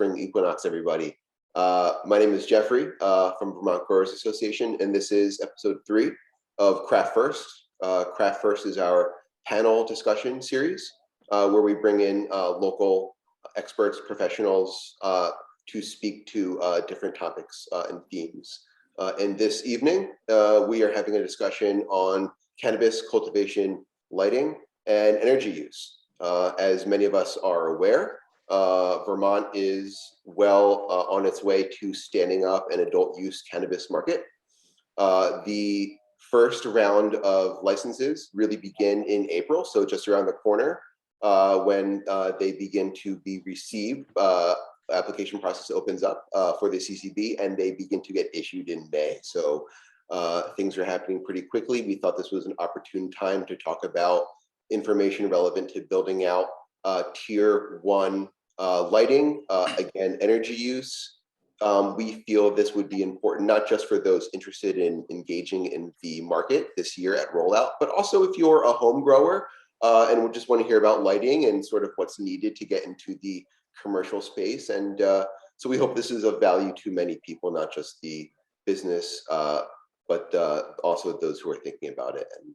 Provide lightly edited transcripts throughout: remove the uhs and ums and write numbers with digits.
spring equinox, everybody. My name is Jeffrey from Vermont Growers Association, and this is episode 3 of Craft First. Craft First is our panel discussion series where we bring in local experts, professionals to speak to different topics and themes. And this evening, we are having a discussion on cannabis cultivation, lighting, and energy use. As many of us are aware, Vermont is well on its way to standing up an adult use cannabis market. The first round of licenses really begin in April, so just around the corner when they begin to be received. Application process opens up for the CCB and they begin to get issued in May. So things are happening pretty quickly. We thought this was an opportune time to talk about information relevant to building out tier 1 lighting, again, energy use. We feel this would be important, not just for those interested in engaging in the market this year at rollout, but also if you're a home grower and would just want to hear about lighting and sort of what's needed to get into the commercial space. And so we hope this is of value to many people, not just the business, but also those who are thinking about it and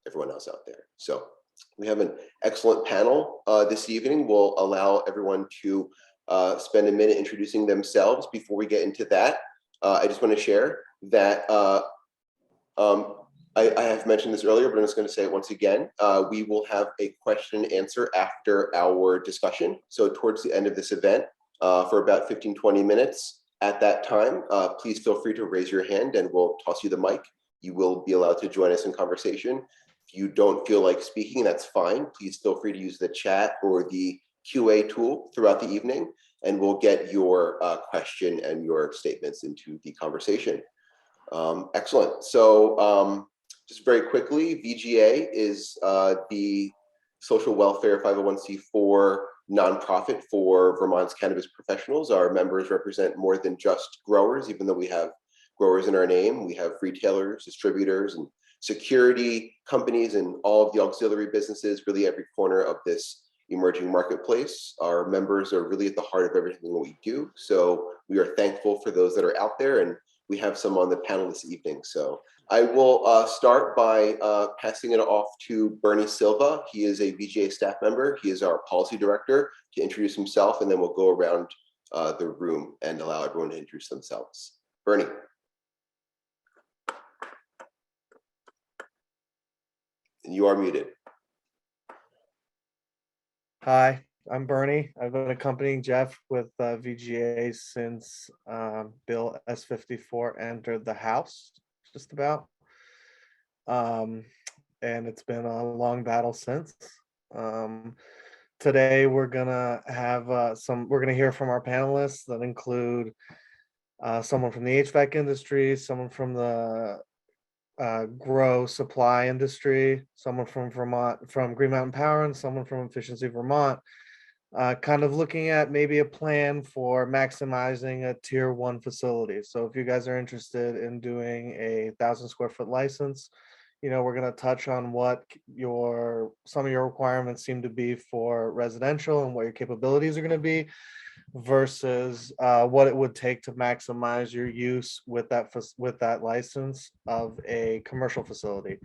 everyone else out there. So we have an excellent panel this evening. We'll allow everyone to spend a minute introducing themselves. Before we get into that, I just want to share that I have mentioned this earlier, but I'm just going to say it once again. We will have a question and answer after our discussion. So towards the end of this event, for about 15-20 minutes. At that time, please feel free to raise your hand and we'll toss you the mic. You will be allowed to join us in conversation. If you don't feel like speaking, that's fine. Please feel free to use the chat or the QA tool throughout the evening, and we'll get your question and your statements into the conversation. Excellent. So just very quickly, VGA is the social welfare 501c4 nonprofit for Vermont's cannabis professionals. Our members represent more than just growers, even though we have growers in our name. We have retailers, distributors, and security companies, and all of the auxiliary businesses, really every corner of this emerging marketplace. Our members are really at the heart of everything that we do. So we are thankful for those that are out there, and we have some on the panel this evening. So I will start by passing it off to Bernie Silva. He is a VGA staff member. He is our policy director, to introduce himself, and then we'll go around the room and allow everyone to introduce themselves. Bernie. And you are muted. Hi, I'm Bernie. I've been accompanying Jeff with VGA since Bill S54 entered the House, just about. And it's been a long battle since. Today we're gonna have we're gonna hear from our panelists that include someone from the HVAC industry, someone from the grow supply industry, someone from Vermont, from Green Mountain Power, and someone from Efficiency Vermont, kind of looking at maybe a plan for maximizing a tier 1 facility. So if you guys are interested in doing a 1,000 square foot license, you know, we're going to touch on what some of your requirements seem to be for residential and what your capabilities are going to be versus what it would take to maximize your use with that license of a commercial facility.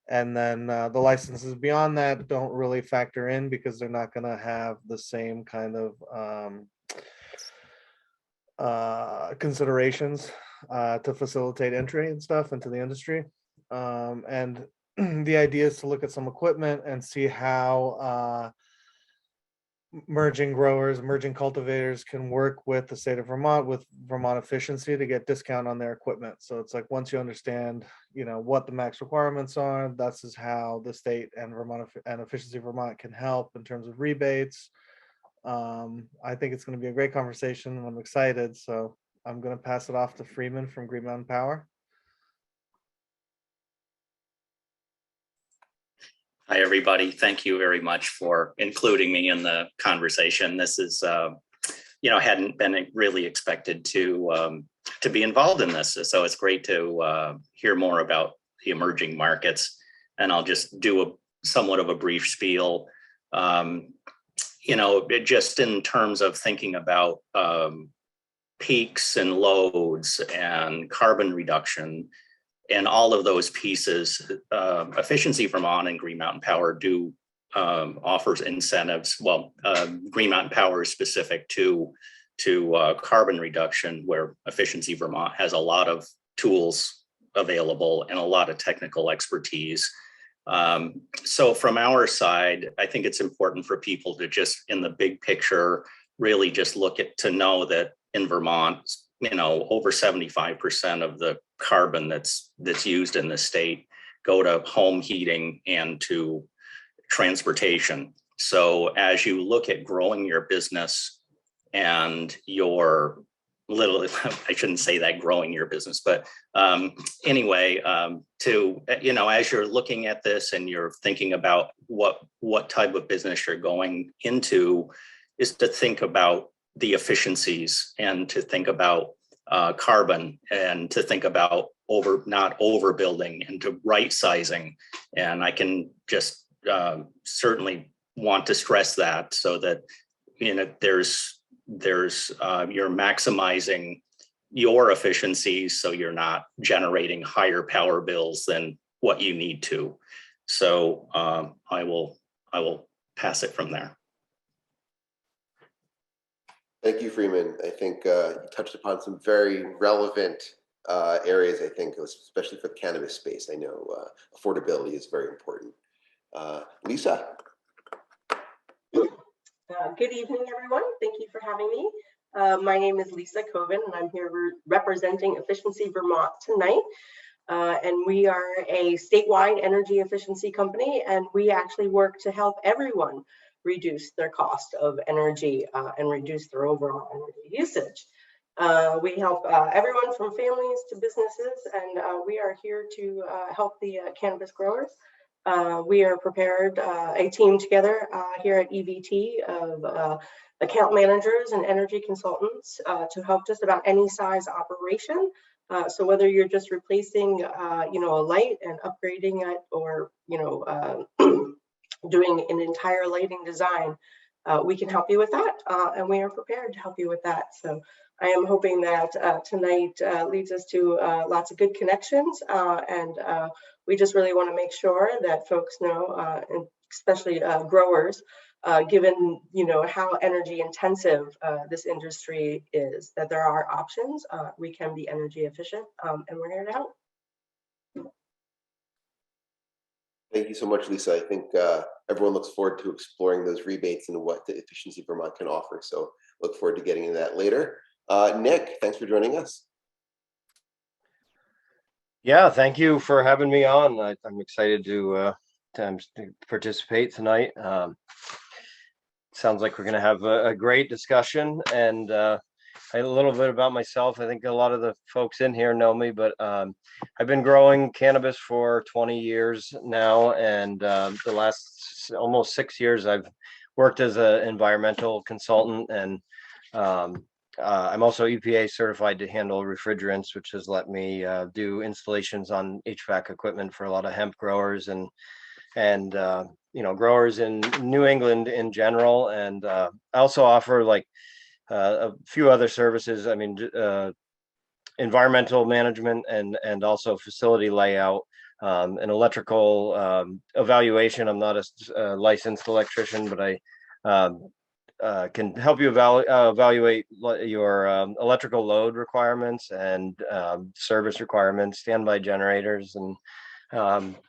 And then the licenses beyond that don't really factor in because they're not going to have the same kind of considerations to facilitate entry and stuff into the industry. And the idea is to look at some equipment and see how merging growers, merging cultivators can work with the state of Vermont, with Vermont Efficiency, to get discount on their equipment. So it's like, once you understand, you know, what the max requirements are, that's is how the state and Vermont and Efficiency Vermont can help in terms of rebates. I think it's going to be a great conversation and I'm excited. So I'm going to pass it off to Freeman from Green Mountain Power. Hi, everybody. Thank you very much for including me in the conversation. This is, hadn't been really expected to be involved in this. So it's great to hear more about the emerging markets. And I'll just do somewhat of a brief spiel. just in terms of thinking about peaks and loads and carbon reduction and all of those pieces, Efficiency Vermont and Green Mountain Power do offers incentives. Well, Green Mountain Power is specific to carbon reduction, where Efficiency Vermont has a lot of tools available and a lot of technical expertise. So from our side, I think it's important for people to just, in the big picture, really just to know that in Vermont, over 75% of the carbon that's used in the state go to home heating and to transportation. So as you look at growing your business and your I shouldn't say that, growing your business, but anyway, as you're looking at this and you're thinking about what type of business you're going into, is to think about the efficiencies and to think about carbon and to think about not overbuilding and to right sizing. And I can just certainly want to stress that, so that you're maximizing your efficiencies, so you're not generating higher power bills than what you need to. So I will pass it from there. Thank you, Freeman. I think you touched upon some very relevant areas, I think, especially for the cannabis space. I know affordability is very important. Lisa. Good evening, everyone. Thank you for having me. My name is Lisa Coven, and I'm here representing Efficiency Vermont tonight. And we are a statewide energy efficiency company, and we actually work to help everyone reduce their cost of energy and reduce their overall energy usage. We help everyone from families to businesses, and we are here to help the cannabis growers. We are prepared, a team together here at EVT of account managers and energy consultants to help just about any size operation. So whether you're just replacing, a light and upgrading it, or, doing an entire lighting design, we can help you with that. And we are prepared to help you with that. So I am hoping that tonight leads us to lots of good connections, and we just really want to make sure that folks know, and especially growers, given how energy intensive this industry is, that there are options. We can be energy efficient, and we're here to help. Thank you so much, Lisa. I think everyone looks forward to exploring those rebates and what the Efficiency Vermont can offer. So look forward to getting into that later. Nick, thanks for joining us. Yeah, thank you for having me on. I'm excited to participate tonight. Sounds like we're going to have a great discussion. And a little bit about myself. I think a lot of the folks in here know me, but I've been growing cannabis for 20 years now. And the last almost 6 years, I've worked as an environmental consultant, and I'm also EPA certified to handle refrigerants, which has let me do installations on HVAC equipment for a lot of hemp growers and growers in New England in general. And I also offer a few other services. I mean, environmental management and also facility layout, and electrical evaluation. I'm not a licensed electrician, but I can help you evaluate your electrical load requirements and service requirements, standby generators, and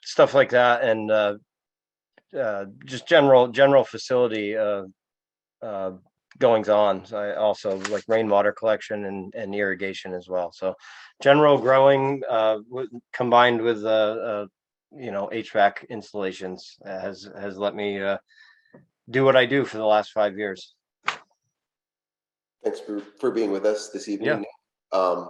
stuff like that, and just general facility goings on. So I also like rainwater collection and irrigation as well. So general growing combined with HVAC installations has let me do what I do for the last 5 years. Thanks for being with us this evening. Yeah.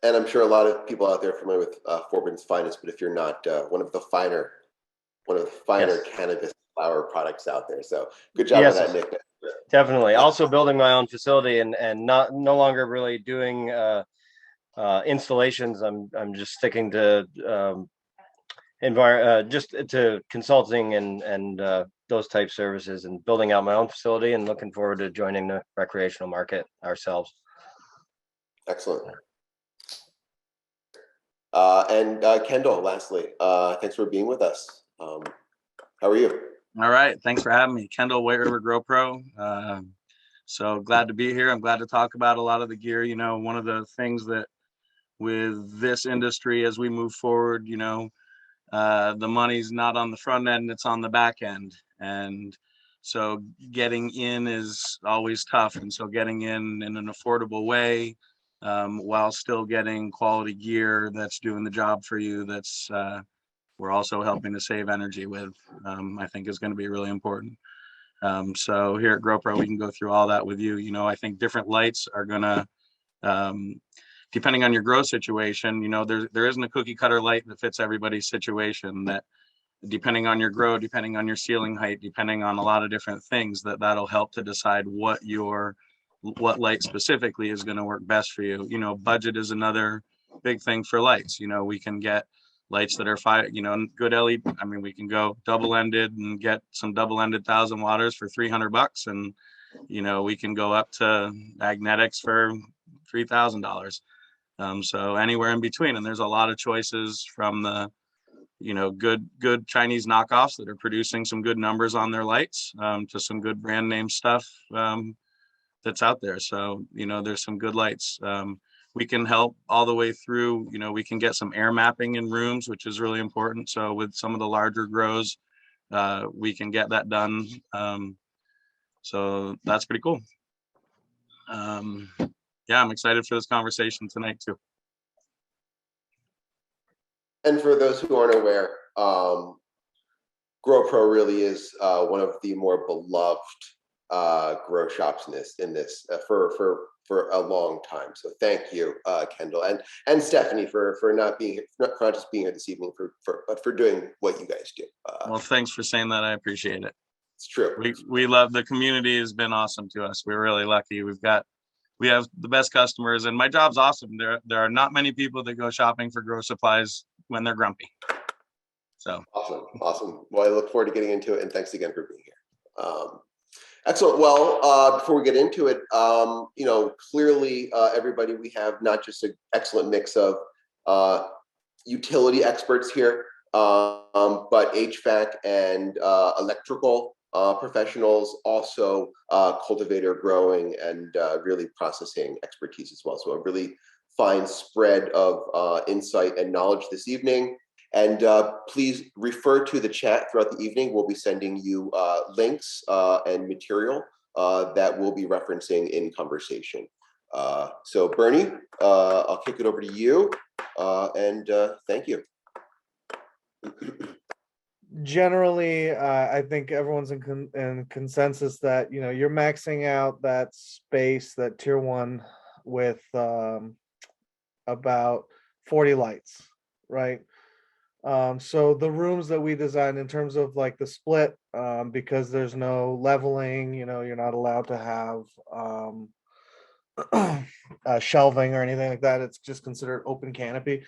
And I'm sure a lot of people out there are familiar with Forbin's Finest, but if you're not, one of the finer yes. Cannabis flower products out there. So good job yes. on that, Nick. Definitely. Also building my own facility and no longer really doing installations. I'm just sticking to just to consulting and those type services, and building out my own facility, and looking forward to joining the recreational market ourselves. Excellent. And Kendall, lastly, thanks for being with us. How are you? All right. Thanks for having me. Kendall, White River Growpro. So glad to be here. I'm glad to talk about a lot of the gear. You know, one of the things that with this industry as we move forward, you know, the money's not on the front end, it's on the back end. And so getting in is always tough. And so getting in an affordable way, while still getting quality gear that's doing the job for you, that's we're also helping to save energy with, I think is going to be really important. So here at Growpro, we can go through all that with you. You know, I think different lights are going to, depending on your grow situation, you know, there isn't a cookie cutter light that fits everybody's situation. That depending on your grow, depending on your ceiling height, depending on a lot of different things, that'll help to decide what light specifically is going to work best for you. You know, budget is another big thing for lights. You know, we can get lights that are good LED. I mean, we can go double-ended and get some double-ended 1,000 watters for $300, and you know, we can go up to magnetics for $3,000. So anywhere in between, and there's a lot of choices from the, you know, good Chinese knockoffs that are producing some good numbers on their lights, to some good brand name stuff that's out there. So, you know, there's some good lights. We can help all the way through. You know, we can get some air mapping in rooms, which is really important. So with some of the larger grows, we can get that done. So that's pretty cool. Yeah, I'm excited for this conversation tonight too. And for those who aren't aware, Growpro really is one of the more beloved grow shops in this for a long time. So thank you, Kendall and Stephanie for not just being here this evening, but for doing what you guys do. Well, thanks for saying that. I appreciate it. It's true. We love the community. Has been awesome to us. We're really lucky. We have the best customers, and my job's awesome. There are not many people that go shopping for grow supplies when they're grumpy. So awesome. Well, I look forward to getting into it, and thanks again for being here. Excellent. Well, before we get into it, you know, clearly, everybody, we have not just an excellent mix of utility experts here, but HVAC and electrical professionals, also cultivator growing and really processing expertise as well. So a really fine spread of insight and knowledge this evening. And please refer to the chat throughout the evening. We'll be sending you links and material that we'll be referencing in conversation. So Bernie, I'll kick it over to you, and thank you. Generally, I think everyone's in consensus that, you know, you're maxing out that space, that tier 1, with about 40 lights, right? So the rooms that we designed in terms of like the split, because there's no leveling, you know, you're not allowed to have shelving or anything like that. It's just considered open canopy.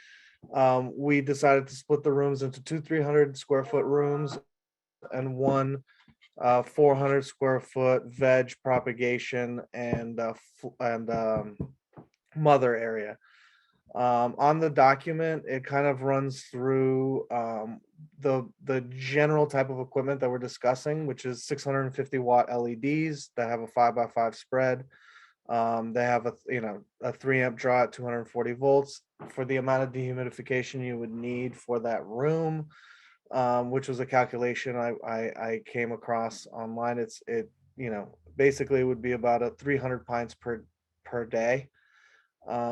We decided to split the rooms into 2 300 square foot rooms and 1 400 square foot veg propagation and mother area. On the document, it kind of runs through the general type of equipment that we're discussing, which is 650 watt LEDs that have a 5x5 spread. They have a 3 amp draw at 240 volts for the amount of dehumidification you would need for that room, which was a calculation I came across online. It basically would be about a 300 pints per day,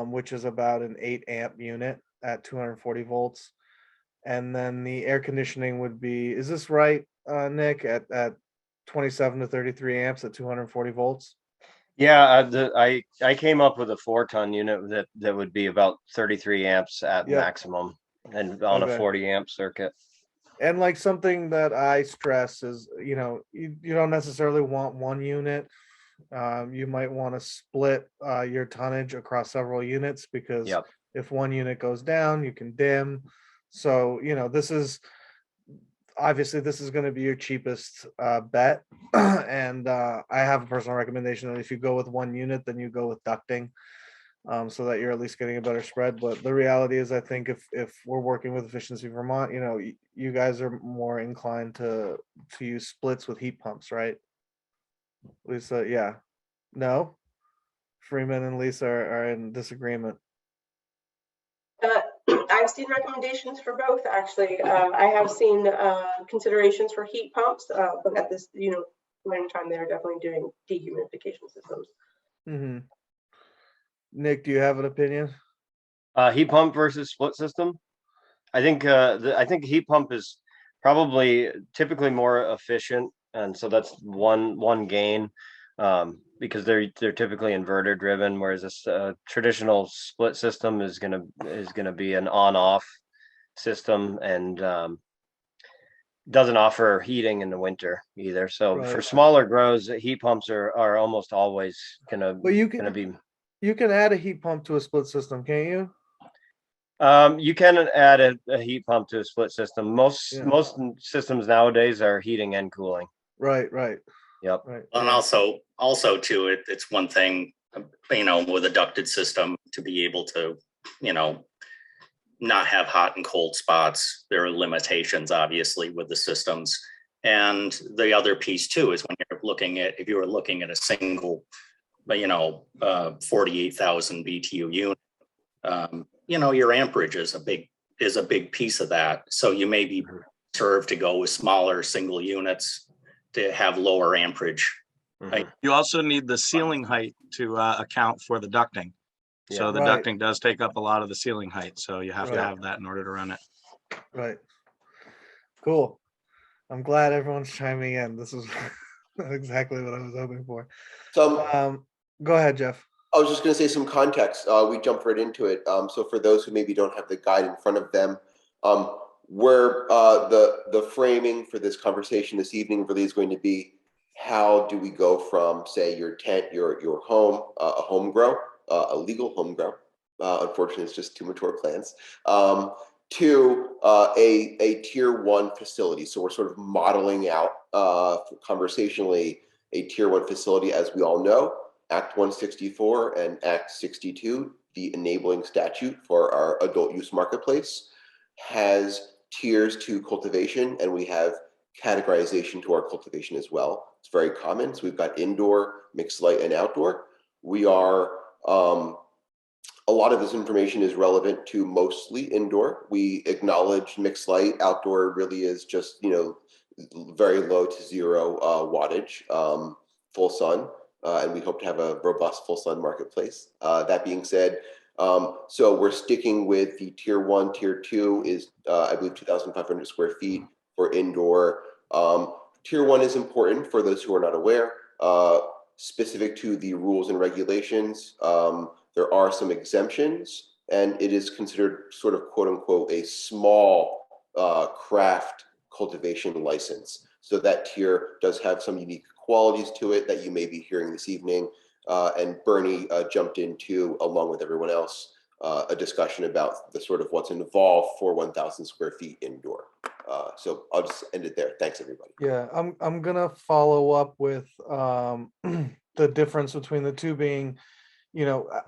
which is about an 8 amp unit at 240 volts. And then the air conditioning would be, is this right, Nick, at 27 to 33 amps at 240 volts? Yeah, I came up with a 4-ton unit that would be about 33 amps at maximum, and on a 40 amp circuit. And like something that I stress is, you don't necessarily want one unit. You might want to split your tonnage across several units, because if one unit goes down, you can dim. So, this is obviously this is going to be your cheapest bet. And I have a personal recommendation that if you go with one unit, then you go with ducting, so that you're at least getting a better spread. But the reality is, I think if we're working with Efficiency Vermont, you guys are more inclined to use splits with heat pumps, right? Lisa, yeah. No? Freeman and Lisa are in disagreement. I've seen recommendations for both, actually. I have seen considerations for heat pumps, but at this, point in time, they're definitely doing dehumidification systems. Mm-hmm. Nick, do you have an opinion? Heat pump versus split system. I think I think heat pump is probably typically more efficient, and so that's one gain, because they're typically inverter driven, whereas this traditional split system is gonna be an on off system, and doesn't offer heating in the winter either. So for Right. smaller grows, heat pumps are almost always gonna But you can be. you can add a heat pump to a split system, can't you? You can add a heat pump to a split system. Most Yeah. most systems nowadays are heating and cooling. Right. Yep. Right. And Yeah. also too, it's one thing, with a ducted system to be able to, not have hot and cold spots. There are limitations, obviously, with the systems. And the other piece too is when if you were looking at a single, 48,000 BTU unit, your amperage is a big piece of that. So you may be served to go with smaller single units to have lower amperage. Mhm. You also need the ceiling height to account for the ducting. So the Right. ducting does take up a lot of the ceiling height. So you have to Right. have that in order to run it. Right. Cool. I'm glad everyone's chiming in. This is exactly what I was hoping for. So Go ahead, Jeff. I was just going to say some context. We jumped right into it. So for those who maybe don't have the guide in front of them, where the framing for this conversation this evening really is going to be, how do we go from, say, your tent, your home, a home grow, a legal home grow. Unfortunately, it's just too mature plants. To a tier 1 facility. So we're sort of modeling out conversationally a tier 1 facility, as we all know. Act 164 and Act 62, the enabling statute for our adult use marketplace, has tiers to cultivation, and we have categorization to our cultivation as well. It's very common. So we've got indoor, mixed light, and outdoor. We are, a lot of this information is relevant to mostly indoor. We acknowledge mixed light. Outdoor really is just, very low to zero wattage, full sun. And we hope to have a robust full sun marketplace. That being said, so we're sticking with the tier 1. Tier 2 is, I believe, 2,500 square feet for indoor. Tier 1 is important for those who are not aware. Specific to the rules and regulations, there are some exemptions, and it is considered sort of quote unquote a small craft cultivation license. So that tier does have some unique qualities to it that you may be hearing this evening. And Bernie jumped into, along with everyone else, a discussion about the sort of what's involved for 1,000 square feet indoor. So I'll just end it there. Thanks, everybody. Yeah, I'm gonna follow up with the difference between the two being,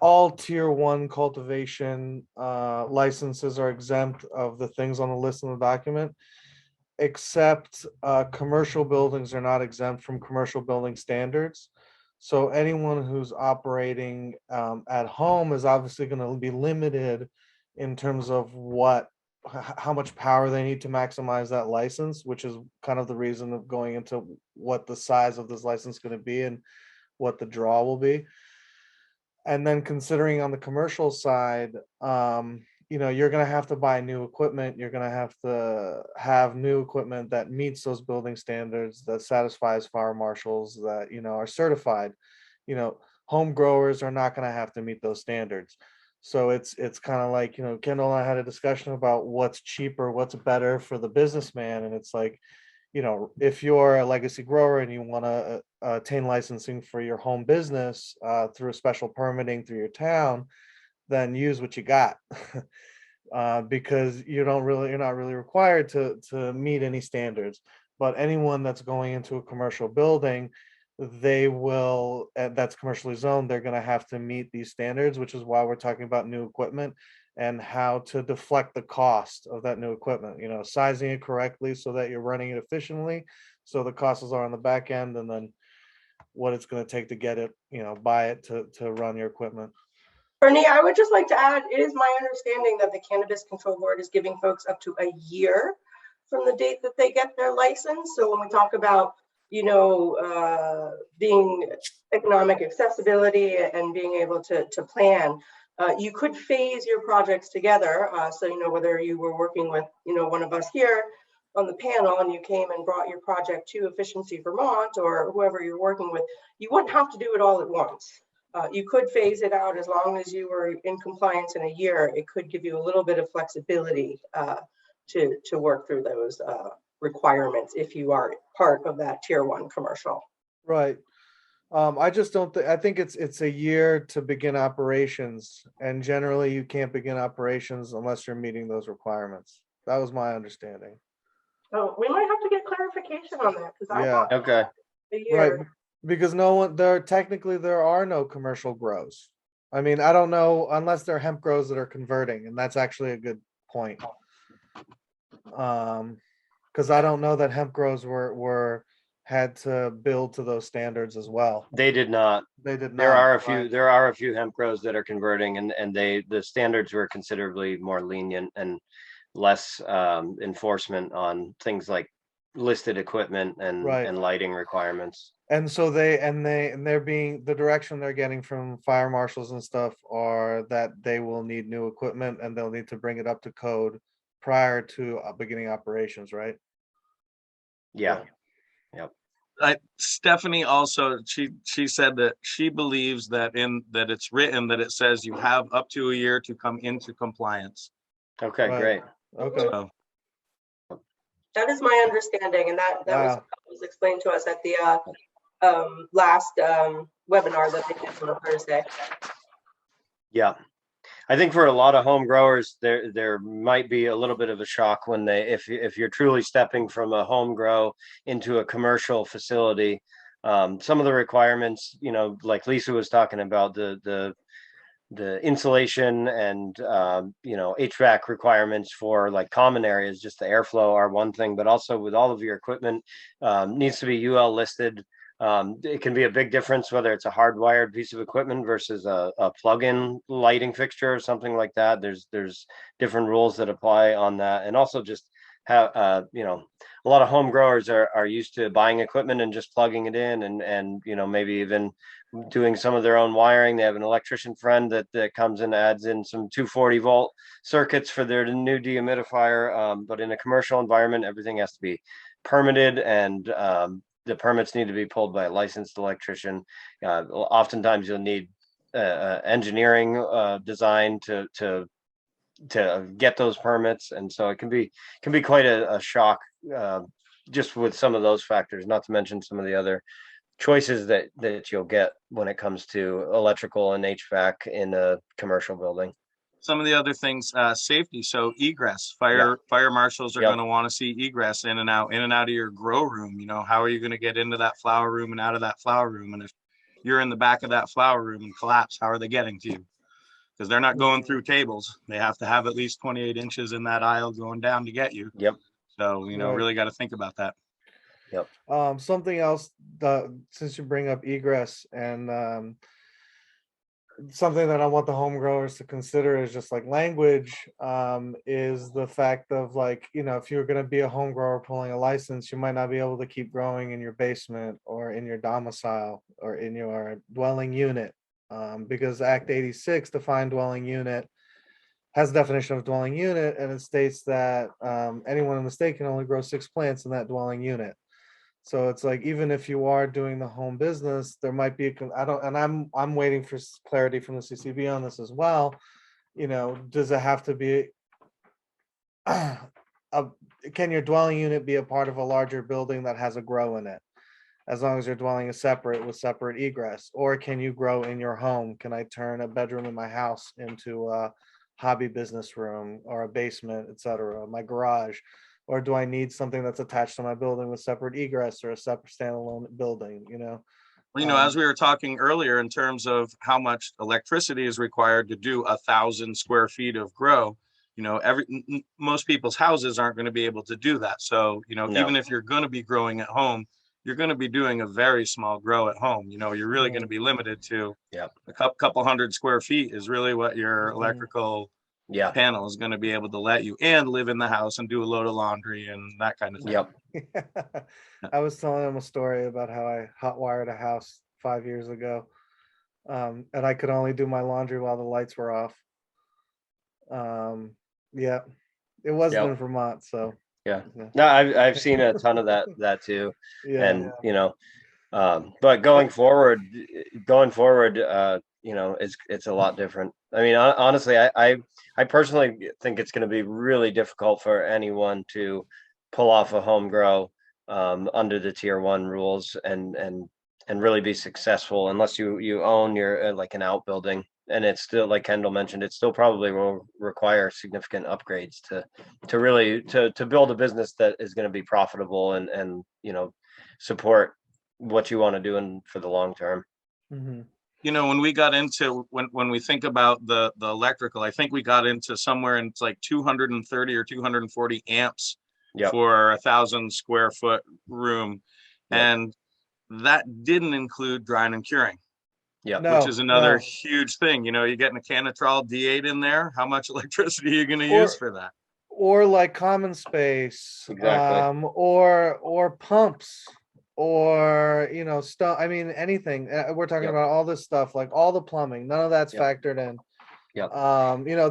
all tier 1 cultivation licenses are exempt of the things on the list in the document, except commercial buildings are not exempt from commercial building standards. So anyone who's operating at home is obviously going to be limited in terms of how much power they need to maximize that license, which is kind of the reason of going into what the size of this license is going to be and what the draw will be. And then considering on the commercial side, you're going to have to buy new equipment. You're going to have new equipment that meets those building standards, that satisfies fire marshals, that, are certified. Home growers are not going to have to meet those standards. So it's kind of like, Kendall and I had a discussion about what's cheaper, what's better for the businessman. And it's like, if you're a legacy grower and you want to attain licensing for your home business through a special permitting through your town, then use what you got. because you're not really required to meet any standards. But anyone that's going into a commercial building, they will, that's commercially zoned, they're going to have to meet these standards, which is why we're talking about new equipment and how to deflect the cost of that new equipment, sizing it correctly so that you're running it efficiently. So the costs are on the back end, and then what it's going to take to get it, buy it to run your equipment. Bernie, I would just like to add, it is my understanding that the Cannabis Control Board is giving folks up to a year from the date that they get their license. So when we talk about, being economic accessibility and being able to plan, you could phase your projects together. So, whether you were working with, one of us here on the panel and you came and brought your project to Efficiency Vermont or whoever you're working with, you wouldn't have to do it all at once. You could phase it out as long as you were in compliance in a year. It could give you a little bit of flexibility to work through those requirements if you are part of that tier 1 commercial. Right. I just don't I think it's a year to begin operations, and generally you can't begin operations unless you're meeting those requirements. That was my understanding. Oh, we might have to get clarification on that, because I Yeah. thought Okay. a year. Right. Because there are no commercial grows. I mean, I don't know unless they're hemp grows that are converting, and that's actually a good point. Because I don't know that hemp grows were had to build to those standards as well. They did not. They did not. There are a right. few. There are a few hemp grows that are converting, and the standards were considerably more lenient and less enforcement on things like listed equipment and Right. lighting requirements. And so they're being, the direction they're getting from fire marshals and stuff are that they will need new equipment and they'll need to bring it up to code prior to beginning operations, right? Yeah. Stephanie also, she said that she believes that it's written that it says you have up to a year to come into compliance. Okay, Right. great. Okay. So, That is my understanding, and that was explained to us at the last webinar that they did on Thursday. Yeah. I think for a lot of home growers, there might be a little bit of a shock when if you're truly stepping from a home grow into a commercial facility. Some of the requirements, like Lisa was talking about, the insulation and HVAC requirements for like common areas, just the airflow are one thing, but also with all of your equipment needs to be UL listed. It can be a big difference whether it's a hardwired piece of equipment versus a plug-in lighting fixture or something like that. There's different rules that apply on that, and also just have a lot of home growers are used to buying equipment and just plugging it in, and maybe even doing some of their own wiring. They have an electrician friend that comes and adds in some 240 volt circuits for their new dehumidifier. But in a commercial environment, everything has to be permitted, and the permits need to be pulled by a licensed electrician. Oftentimes you'll need engineering design to get those permits, and so it can be quite a shock just with some of those factors, not to mention some of the other choices that you'll get when it comes to electrical and HVAC in a commercial building. some of the other things, safety. So egress, fire marshals are going to want to see egress in and out of your grow room. How are you going to get into that flower room and out of that flower room? And if you're in the back of that flower room and collapse, how are they getting to you? Because they're not going through tables. They have to have at least 28 inches in that aisle going down to get you. Yep. So, really got to think about that. Yep. Something else, since you bring up egress, and something that I want the home growers to consider is just like language, is the fact of like, if you're going to be a home grower pulling a license, you might not be able to keep growing in your basement or in your domicile or in your dwelling unit, because Act 86 defined dwelling unit, has a definition of dwelling unit, and it states that anyone in the state can only grow 6 plants in that dwelling unit. So it's like, even if you are doing the home business, there might be I'm waiting for clarity from the CCB on this as well. Does it have to be can your dwelling unit be a part of a larger building that has a grow in it, as long as your dwelling is separate with separate egress? Or can you grow in your home? Can I turn a bedroom in my house into a hobby business room or a basement, etc., my garage? Or do I need something that's attached to my building with separate egress or a separate standalone building, you know? Well, as we were talking earlier, in terms of how much electricity is required to do 1,000 square feet of grow, most people's houses aren't going to be able to do that. So, No. even if you're going to be growing at home, you're going to be doing a very small grow at home. You're really going to be limited to a couple hundred square feet is really what your electrical panel is going to be able to let you, and live in the house and do a load of laundry and that kind of thing. Yep. I was telling him a story about how I hot wired a house 5 years ago, and I could only do my laundry while the lights were off. Yeah, it wasn't in Vermont, so yeah. No, I've seen a ton of that too. yeah. And but going forward, it's a lot different. I mean, honestly, I personally think it's going to be really difficult for anyone to pull off a home grow under the tier 1 rules and really be successful unless you own your like an outbuilding. And it's still, like Kendall mentioned, it still probably will require significant upgrades to really build a business that is going to be profitable and support what you want to do for the long term. Mm-hmm. When we got into when we think about the electrical, I think we got into somewhere in it's like 230 or 240 amps for 1,000 square foot room, and that didn't include drying and curing. Which is another huge thing. You're getting a Canatrol D8 in there. How much electricity are you going to use for that? Or like common space, exactly. Or pumps, or stuff. I mean, anything. We're talking about all this stuff, like all the plumbing. None of that's factored in.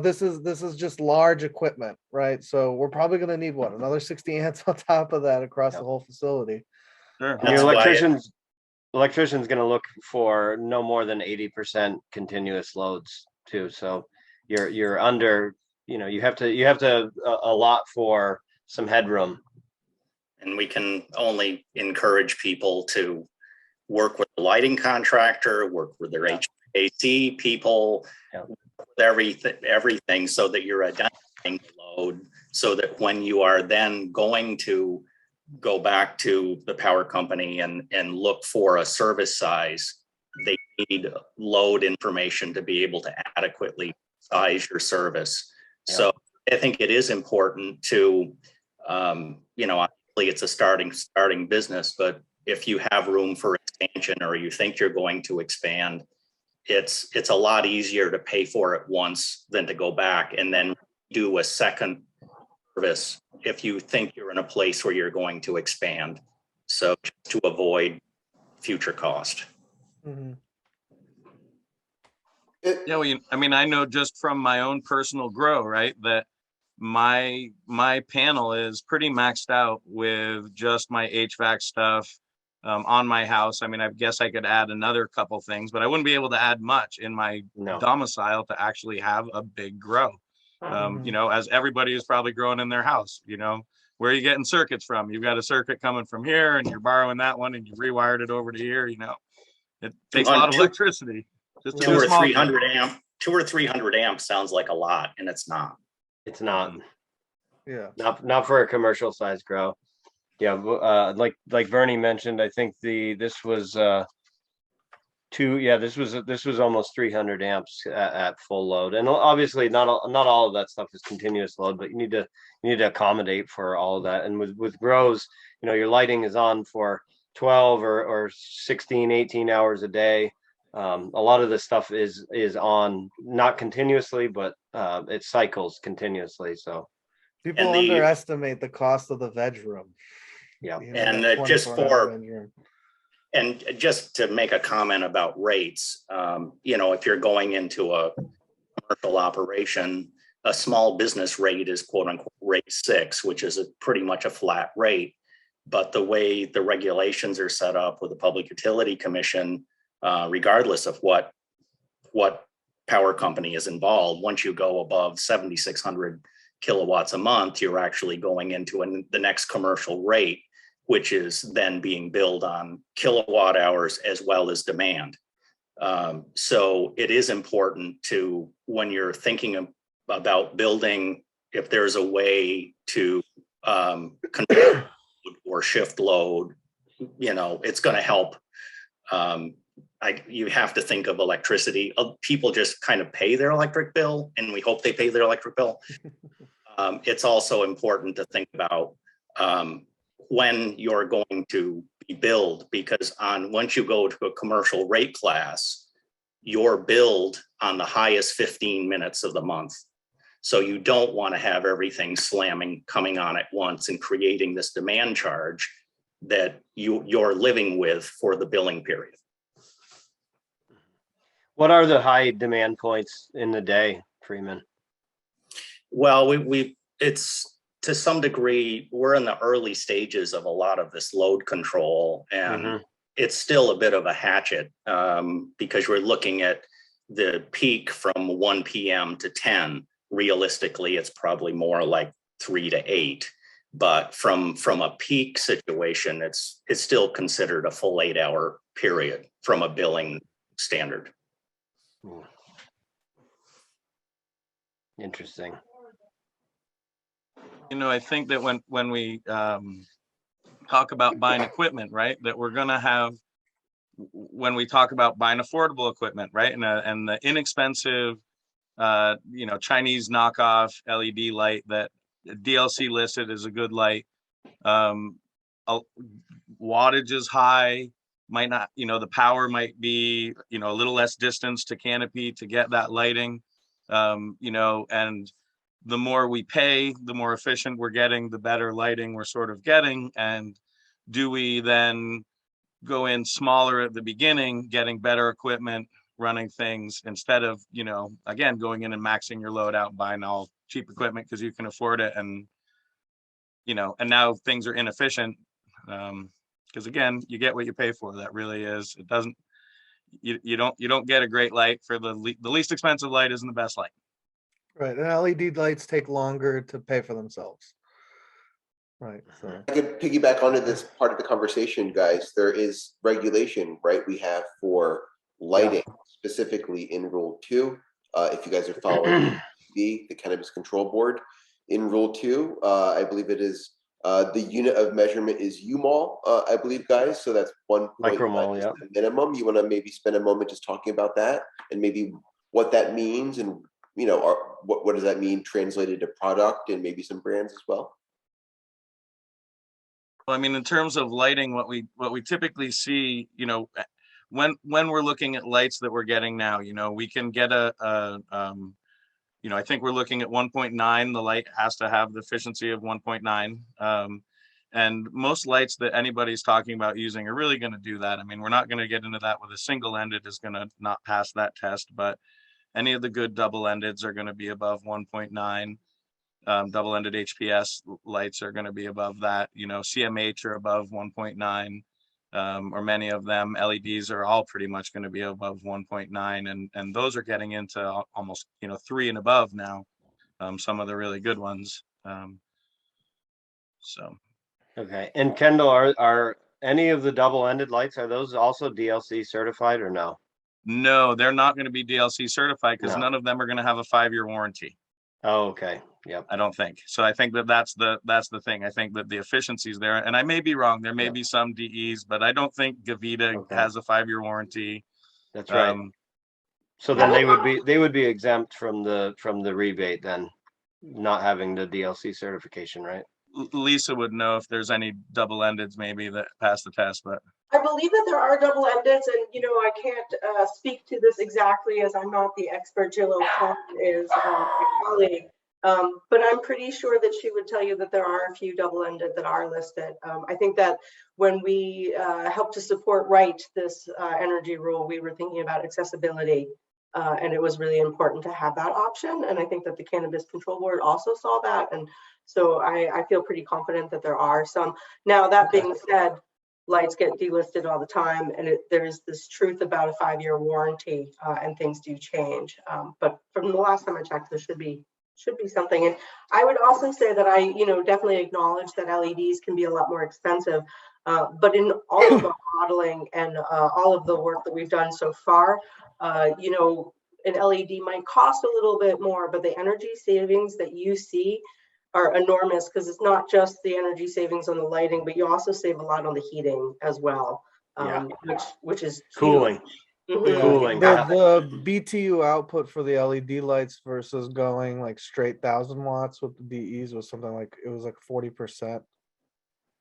This is just large equipment, right? So we're probably going to need another 60 amps on top of that across the whole facility. Sure. Your electrician's going to look for no more than 80% continuous loads too. So you're under, you have to allot for some headroom. And we can only encourage people to work with the lighting contractor, work with their HVAC people, everything, so that you're identifying the load, so that when you are then going to go back to the power company and look for a service size, they need load information to be able to adequately size your service. So I think it is important to, obviously it's a starting business, but if you have room for expansion or you think you're going to expand, it's a lot easier to pay for it once than to go back and then do a second service if you think you're in a place where you're going to expand, so to avoid future cost. Mm-hmm. I know just from my own personal grow, right, that my panel is pretty maxed out with just my HVAC stuff on my house. I mean, I guess I could add another couple things, but I wouldn't be able to add much in my domicile to actually have a big grow. As everybody is probably growing in their house, where are you getting circuits from? You've got a circuit coming from here and you're borrowing that one and you rewired it over to here. It takes a lot of electricity. Just 200 or 300 amp. 200 or 300 amps sounds like a lot, and it's not. It's not. Yeah. Not for a commercial size grow. Yeah. Like Bernie mentioned, I think this was this was almost 300 amps at full load, and obviously not all of that stuff is continuous load, but you need to accommodate for all of that. And with grows, your lighting is on for 12 or 16, 18 hours a day. A lot of this stuff is on not continuously, but it cycles continuously. So people underestimate the cost of the veg room. Yeah. And just to make a comment about rates, if you're going into a commercial operation, a small business rate is quote unquote rate 6, which is pretty much a flat rate. But the way the regulations are set up with the Public Utility Commission, regardless of what power company is involved, once you go above 7,600 kilowatts a month, you're actually going into the next commercial rate, which is then being billed on kilowatt hours as well as demand. So it is important to, when you're thinking about building, if there's a way to control or shift load, you know, it's going to help. You have to think of electricity. People just kind of pay their electric bill, and we hope they pay their electric bill. It's also important to think about when you're going to be billed, because once you go to a commercial rate class, you're billed on the highest 15 minutes of the month. So you don't want to have everything slamming, coming on at once and creating this demand charge that you're living with for the billing period. What are the high demand points in the day, Freeman? Well, it's to some degree, we're in the early stages of a lot of this load control, and it's still a bit of a hatchet because we're looking at the peak from 1 p.m. to 10. Realistically, it's probably more like 3 to 8. But from a peak situation, it's still considered a full 8-hour period from a billing standard. Interesting. You know, I think that when we talk about buying equipment, right, that we're going to have, when we talk about buying affordable equipment, right, and the inexpensive, you know, Chinese knockoff LED light that DLC listed is a good light. Wattage is high, might not, you know, the power might be, you know, a little less distance to canopy to get that lighting, you know, and the more we pay, the more efficient we're getting, the better lighting we're sort of getting. And do we then go in smaller at the beginning, getting better equipment, running things, instead of, you know, again, going in and maxing your load out, buying all cheap equipment because you can afford it, and, you know, and now things are inefficient. Because again, you get what you pay for. That really is, it doesn't, you don't get a great light for the least expensive light isn't the best light. Right, and LED lights take longer to pay for themselves. Right, so I could piggyback onto this part of the conversation, guys. There is regulation, right? We have for lighting, specifically in Rule 2. If you guys are following the Cannabis Control Board, in Rule 2, I believe it is the unit of measurement is UMOL, I believe, guys. So that's 1.9 Micromole, the minimum. You want to maybe spend a moment just talking about that and maybe what that means, and you know, what does that mean translated to product and maybe some brands as well? Well, I mean, in terms of lighting, what we typically see, you know, when we're looking at lights that we're getting now, you know, we can get you know, I think we're looking at 1.9. The light has to have the efficiency of 1.9. And most lights that anybody's talking about using are really going to do that. I mean, we're not going to get into that with a single-ended is going to not pass that test, but any of the good double-endeds are going to be above 1.9. Double-ended HPS lights are going to be above that. You know, CMH are above 1.9, or many of them. LEDs are all pretty much going to be above 1.9, and those are getting into almost, you know, 3 and above now. Some of the really good ones. So. Okay, and Kendall, are any of the double-ended lights, are those also DLC certified or no? No, they're not going to be DLC certified because No. none of them are going to have a 5-year warranty. Oh, okay. Yep. I don't think so. I think that's the thing. I think that the efficiency is there, and I may be wrong. There may be some DEs, but I don't think Gavita has a 5-year warranty. That's right. So then they would be exempt from the rebate then, not having the DLC certification, right? Lisa would know if there's any double-endeds maybe that pass the test, but I believe that there are double-endeds, and you know, I can't speak to this exactly as I'm not the expert. Jillo is my colleague, but I'm pretty sure that she would tell you that there are a few double-ended that are listed. I think that when we helped to support this energy rule, we were thinking about accessibility, and it was really important to have that option. And I think that the Cannabis Control Board also saw that, and so I feel pretty confident that there are some. Now, that being said, lights get delisted all the time, and there's this truth about a 5-year warranty, and things do change. But from the last time I checked, there should be something. And I would also say that I, you know, definitely acknowledge that LEDs can be a lot more expensive. But in all of the modeling and all of the work that we've done so far, you know, an LED might cost a little bit more, but the energy savings that you see are enormous, because it's not just the energy savings on the lighting, but you also save a lot on the heating as well, which is Cooling. huge. Yeah, Cooling, the BTU output for the LED lights versus going like straight 1,000 watts with the DEs was something like, it was like 40%.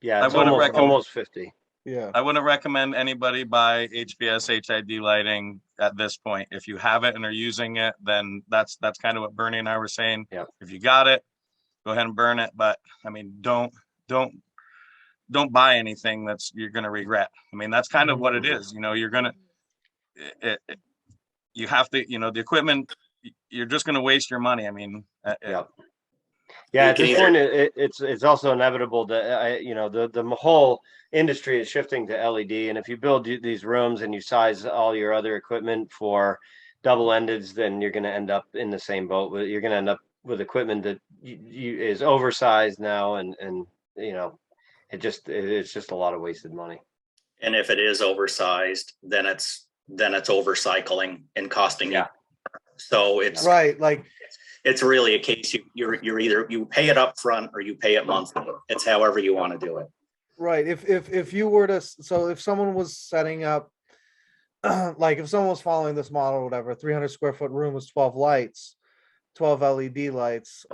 Yeah, I it's wouldn't recommend- almost 50. Yeah. I wouldn't recommend anybody buy HVS HID lighting at this point. If you have it and are using it, then that's kind of what Bernie and I were saying. Yeah. If you got it, go ahead and burn it. But I mean, don't buy anything that's you're going to regret. I mean, that's kind of what it is. You know, you're going to, you have to, you know, the equipment, you're just going to waste your money. I mean, Yeah, at this point, it's also inevitable that you know, the whole industry is shifting to LED, and if you build these rooms and you size all your other equipment for double-endeds, then you're going to end up in the same boat. You're going to end up with equipment that is oversized now, and you know, it's just a lot of wasted money. And if it is oversized, then it's overcycling and costing you. So it's right, like it's really a case you're either you pay it up front or you pay it monthly. It's however you want to do it. Right. If you were to, so if someone was setting up, like if someone was following this model or whatever, 300 square foot room was 12 lights, 12 LED lights,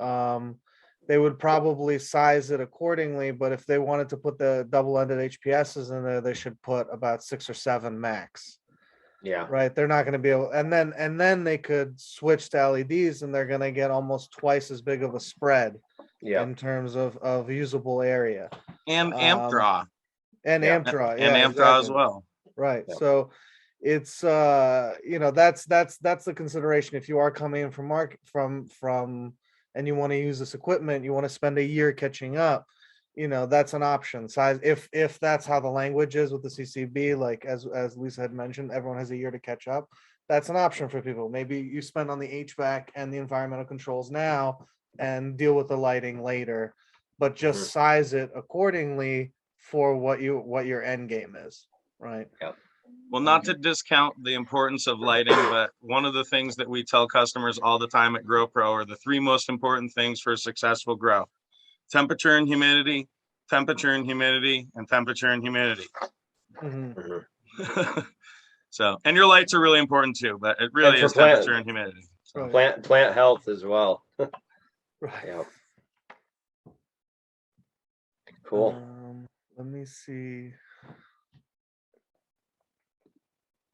they would probably size it accordingly. But if they wanted to put the double-ended HPSs in there, they should put about 6 or 7 max. Yeah. Right. They're not going to be able, and then they could switch to LEDs, and they're going to get almost twice as big of a spread in terms of usable area. And amp draw. And amp draw. And amp draw as well. Right. Yeah. So it's you know, that's the consideration. If you are coming in from and you want to use this equipment, you want to spend a year catching up, you know, that's an option. Size, if that's how the language is with the CCB, like as Lisa had mentioned, everyone has a year to catch up. That's an option for people. Maybe you spend on the HVAC and the environmental controls now and deal with the lighting later, but just size it accordingly for what your end game is, right? Yep. Well, not to discount the importance of lighting, but one of the things that we tell customers all the time at Growpro are the 3 most important things for a successful grow: temperature and humidity, temperature and humidity, and temperature and humidity. So, and your lights are really important too, but it really is temperature and humidity. So. Plant health as well. Right. Yeah. Cool. Let me see.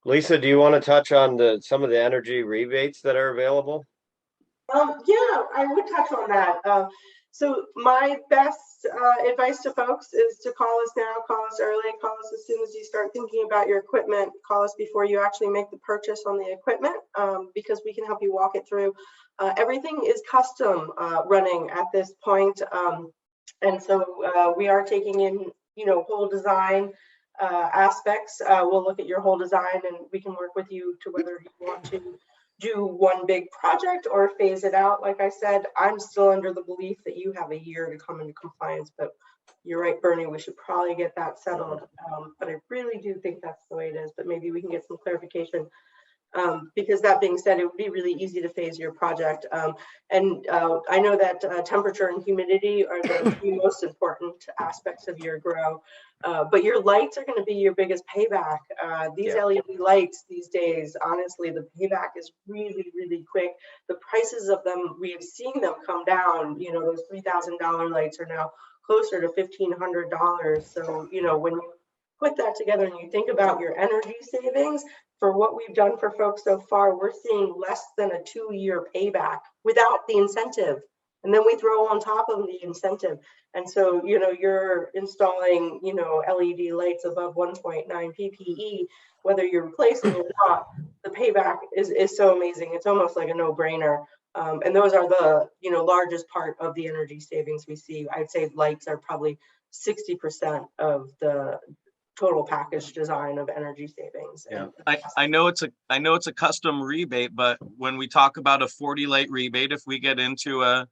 Lisa, do you want to touch on some of the energy rebates that are available? Yeah, I would touch on that. So my best advice to folks is to call us now, call us early, call us as soon as you start thinking about your equipment, call us before you actually make the purchase on the equipment, because we can help you walk it through. Everything is custom running at this point. And so we are taking in, you know, whole design aspects. We'll look at your whole design and we can work with you to whether you want to do one big project or phase it out. Like I said, I'm still under the belief that you have a year to come into compliance, but you're right, Bernie, we should probably get that settled. But I really do think that's the way it is, but maybe we can get some clarification. Because that being said, it would be really easy to phase your project. And I know that temperature and humidity are the 3 most important aspects of your grow. But your lights are going to be your biggest payback. These LED lights these days, honestly, the payback is really, really quick. The prices of them, we have seen them come down. You know, those $3,000 lights are now closer to $1,500. So, you know, when you put that together and you think about your energy savings, for what we've done for folks so far, we're seeing less than a 2-year payback without the incentive. And then we throw on top of the incentive. And so, you know, you're installing, you know, LED lights above 1.9 PPE, whether you're replacing or not, the payback is so amazing. It's almost like a no-brainer. And those are the, you know, largest part of the energy savings we see. I'd say lights are probably 60% of the total package design of energy savings. Yeah, I know it's a custom rebate, but when we talk about a 40 light rebate, if we get into a,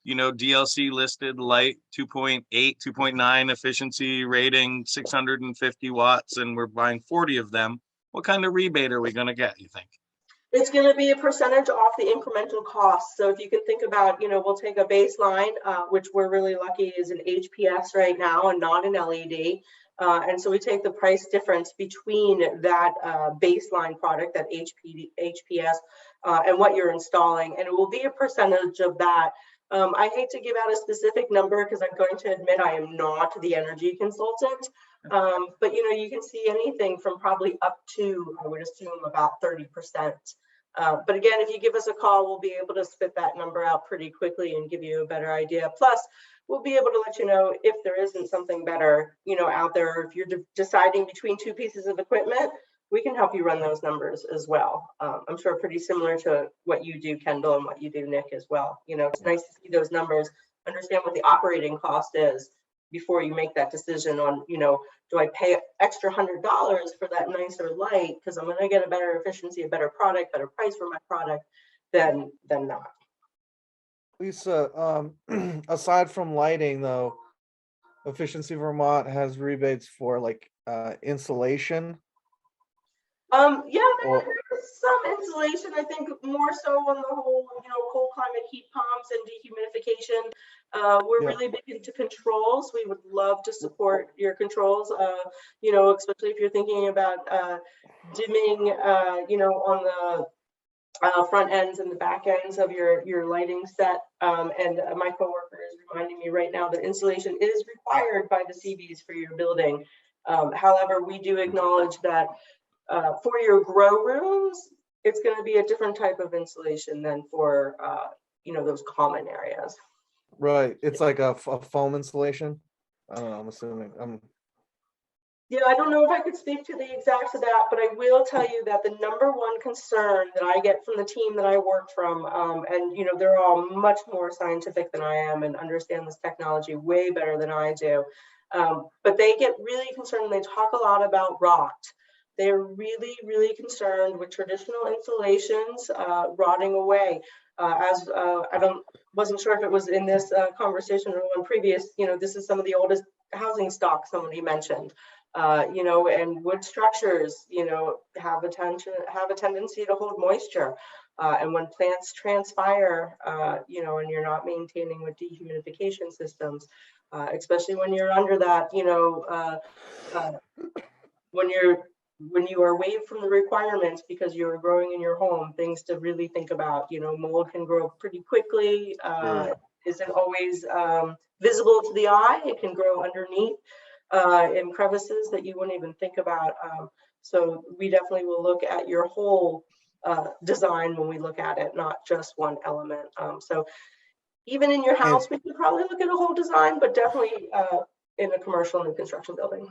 you know, DLC listed light 2.8, 2.9 efficiency rating, 650 watts, and we're buying 40 of them, what kind of rebate are we going to get, you think? It's going to be a percentage off the incremental cost. So if you can think about, we'll take a baseline, which we're really lucky is an HPS right now and not an LED. And so we take the price difference between that baseline product, that HPS, and what you're installing. And it will be a percentage of that. I hate to give out a specific number because I'm going to admit I am not the energy consultant. But you can see anything from probably up to, I would assume, about 30%. But again, if you give us a call, we'll be able to spit that number out pretty quickly and give you a better idea. Plus, we'll be able to let you know if there isn't something better, out there. If you're deciding between two pieces of equipment, we can help you run those numbers as well. I'm sure pretty similar to what you do, Kendall, and what you do, Nick, as well. It's nice to see those numbers, understand what the operating cost is before you make that decision on, do I pay extra $100 for that nicer light because I'm going to get a better efficiency, a better product, better price for my product than not. Lisa, aside from lighting though, Efficiency Vermont has rebates for like insulation. Yeah, there's some insulation. I think more so on the whole, cold climate heat pumps and dehumidification. We're really big into controls. We would love to support your controls. Especially if you're thinking about dimming, on the front ends and the back ends of your lighting set. And my coworker is reminding me right now that insulation is required by the CBs for your building. However, we do acknowledge that for your grow rooms, it's going to be a different type of insulation than for, those common areas. Right. It's like a foam insulation. I don't know. I'm assuming. Yeah, I don't know if I could speak to the exacts of that, but I will tell you that the number one concern that I get from the team that I work from, and they're all much more scientific than I am and understand this technology way better than I do, but they get really concerned and they talk a lot about rot. They're really, really concerned with traditional installations rotting away. Wasn't sure if it was in this conversation or one previous. This is some of the oldest housing stock somebody mentioned. And wood structures, have a tendency to hold moisture. And when plants transpire, and you're not maintaining with dehumidification systems, especially when you're under that, when you are waived from the requirements because you're growing in your home, things to really think about. Mold can grow pretty quickly, isn't always visible to the eye. It can grow underneath in crevices that you wouldn't even think about. So we definitely will look at your whole design when we look at it, not just one element. So even in your house, we could probably look at a whole design, but definitely in a commercial new construction building.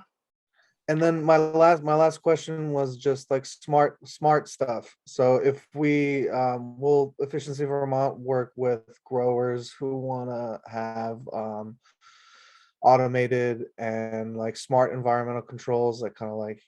And then my last question was just like smart stuff. So if we will Efficiency Vermont work with growers who want to have automated and like smart environmental controls that kind of like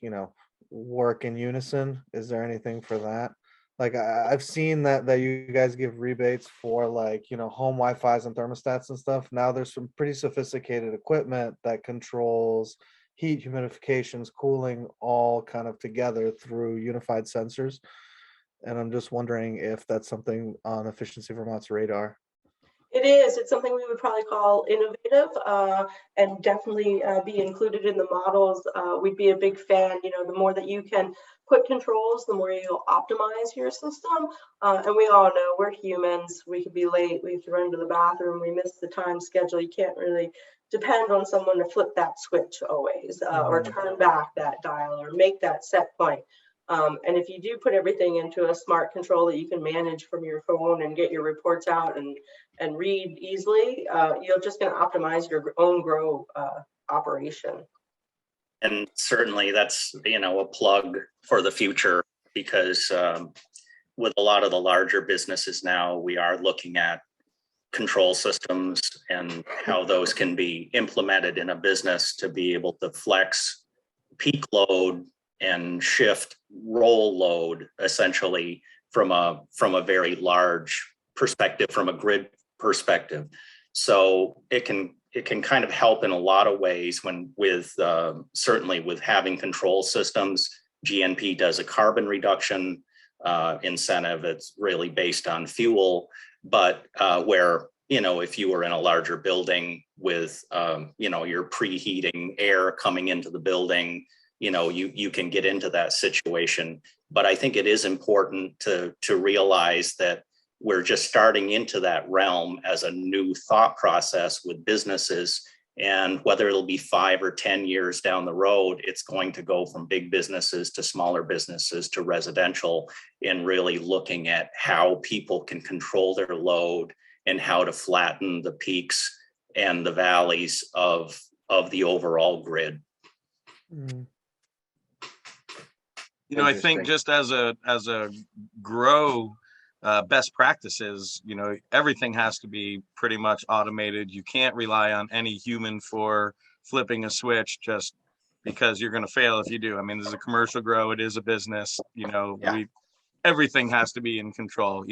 work in unison? Is there anything for that? Like I've seen that you guys give rebates for like home Wi-Fi's and thermostats and stuff. Now there's some pretty sophisticated equipment that controls heat, humidifications, cooling, all kind of together through unified sensors. And I'm just wondering if that's something on Efficiency Vermont's radar. It is. It's something we would probably call innovative and definitely be included in the models. We'd be a big fan. The more that you can put controls, the more you'll optimize your system. And we all know we're humans. We could be late. We have to run to the bathroom. We miss the time schedule. You can't really depend on someone to flip that switch always or turn back that dial or make that set point. And if you do put everything into a smart control that you can manage from your phone and get your reports out and read easily, you're just going to optimize your own grow operation. And certainly that's, a plug for the future because with a lot of the larger businesses now, we are looking at control systems and how those can be implemented in a business to be able to flex peak load and shift roll load essentially from a very large perspective, from a grid perspective. So it can kind of help in a lot of ways certainly with having control systems. GNP does a carbon reduction incentive. It's really based on fuel, but where, if you were in a larger building with, you're preheating air coming into the building, you can get into that situation. But I think it is important to realize that we're just starting into that realm as a new thought process with businesses. And whether it'll be 5 or 10 years down the road, it's going to go from big businesses to smaller businesses to residential, and really looking at how people can control their load and how to flatten the peaks and the valleys of the overall grid. Mm. I think just as a grow best practices, everything has to be pretty much automated. You can't rely on any human for flipping a switch just because you're going to fail if you do. I mean, this is a commercial grow. It is a business, everything has to be in control.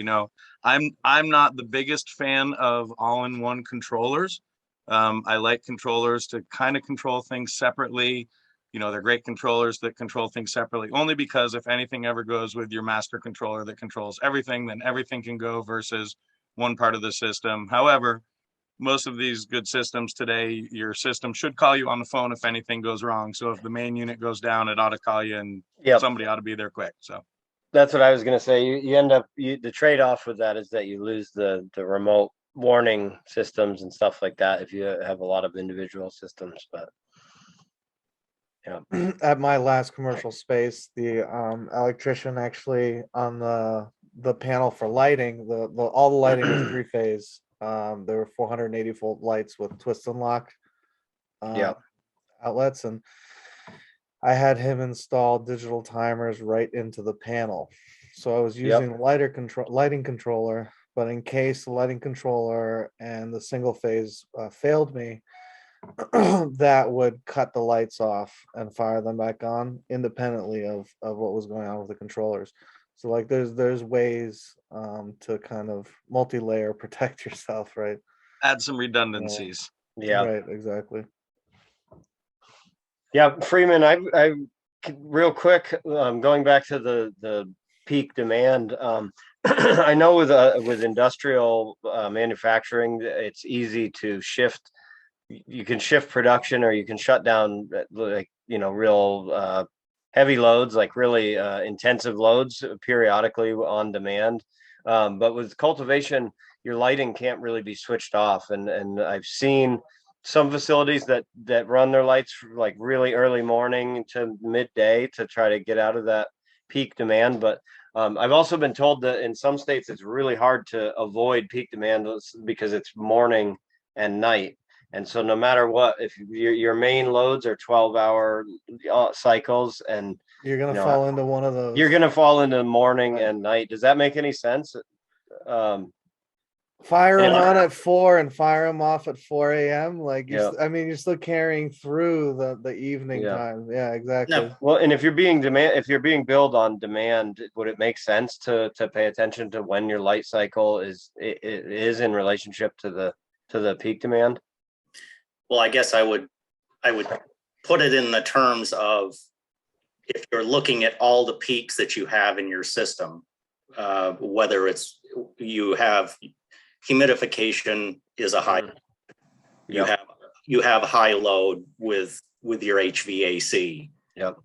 I'm not the biggest fan of all-in-one controllers. I like controllers to kind of control things separately. They're great controllers that control things separately, only because if anything ever goes with your master controller that controls everything, then everything can go versus one part of the system. However, most of these good systems today, your system should call you on the phone if anything goes wrong. So if the main unit goes down, it ought to call you, and somebody ought to be there quick. So that's what I was going to say. You end up, the trade-off with that is that you lose the remote warning systems and stuff like that if you have a lot of individual systems. But yeah. At my last commercial space, the electrician actually on the panel for lighting, the all the lighting was 3-phase. There were 480 volt lights with twist and lock outlets, and I had him install digital timers right into the panel. So I was using lighting controller, but in case the lighting controller and the single phase failed me, that would cut the lights off and fire them back on independently of what was going on with the controllers. So like there's ways to kind of multi-layer protect yourself, right? Add some redundancies. Yeah. Right, exactly. Yeah, Freeman, I real quick, going back to the peak demand. I know with industrial manufacturing, it's easy to shift. You can shift production, or you can shut down, like, real heavy loads, like really intensive loads periodically on demand. But with cultivation, your lighting can't really be switched off. And I've seen some facilities that run their lights like really early morning to midday to try to get out of that peak demand. But I've also been told that in some states it's really hard to avoid peak demand because it's morning and night. And so no matter what, if your main loads are 12-hour cycles, and you're gonna fall into one of those. You're gonna fall into morning and night. Does that make any sense? Fire them on at 4 and fire them off at 4 a.m. Like you're still carrying through the evening time. Yeah, exactly. No. Well, and if you're being billed on demand, would it make sense to pay attention to when your light cycle is in relationship to the peak demand? Well, I guess I would put it in the terms of, if you're looking at all the peaks that you have in your system, whether it's you have humidification is a high, you have high load with your HVAC. Yep.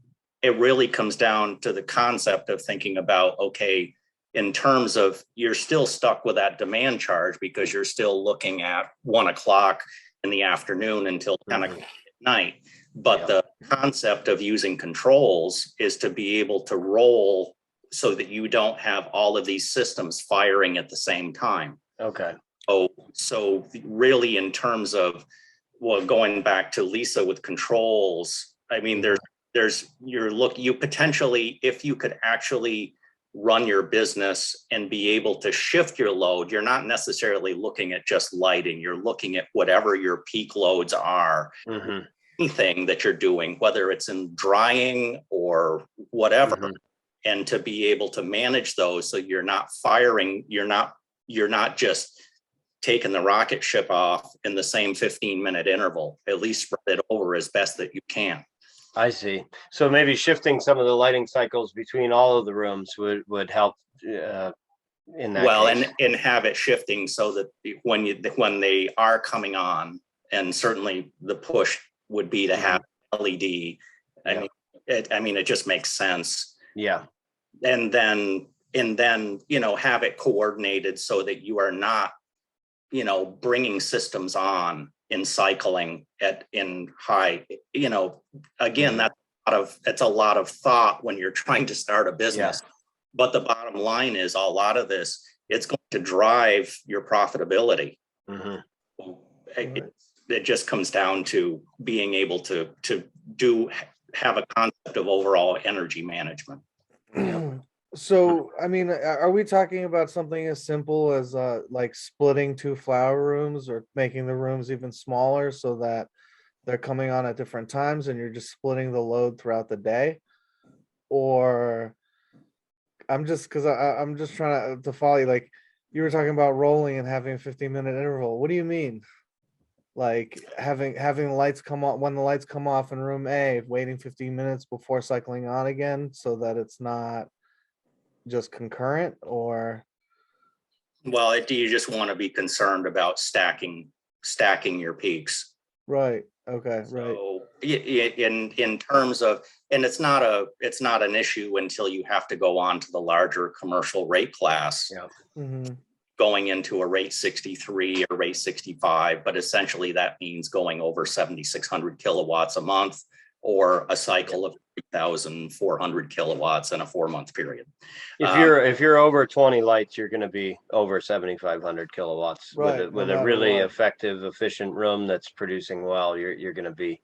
It really comes down to the concept of thinking about, okay, in terms of, you're still stuck with that demand charge because you're still looking at 1 o'clock in the afternoon until 10 o'clock at night. But the concept of using controls is to be able to roll so that you don't have all of these systems firing at the same time. Okay. So really, in terms of, going back to Lisa with controls, I mean, you potentially, if you could actually run your business and be able to shift your load, you're not necessarily looking at just lighting, you're looking at whatever your peak loads are. Mm-hmm. Anything that you're doing, whether it's in drying or whatever, and to be able to manage those so you're not firing, you're not just taking the rocket ship off in the same 15-minute interval. At least spread it over as best that you can. I see. So maybe shifting some of the lighting cycles between all of the rooms would help in that Well, case. and have it shifting so that when they are coming on, and certainly the push would be to have LED. Yeah. I mean, it just makes sense. Yeah. And then have it coordinated so that you are not, bringing systems on in cycling in high, again, that's a lot of thought when you're trying to start a business. But the bottom line is a lot of this, it's going to drive your profitability. It just comes down to being able to have a concept of overall energy management. So, I mean, are we talking about something as simple as like splitting 2 flower rooms, or making the rooms even smaller so that they're coming on at different times and you're just splitting the load throughout the day? Or I'm just trying to follow you. Like, you were talking about rolling and having a 15-minute interval. What do you mean? Like having the lights come on when the lights come off in room A, waiting 15 minutes before cycling on again, so that it's not just concurrent? Or Well, do you just want to be concerned about stacking your peaks? right. Okay. Right. So in terms of, and it's not an issue until you have to go on to the larger commercial rate class. Going into a rate 63 or rate 65, but essentially that means going over 7,600 kilowatts a month, or a cycle of 3,400 kilowatts in a 4-month period. If you're over 20 lights, you're going to be over 7,500 kilowatts. Right, with no a really what. effective, efficient room that's producing well. You're going to be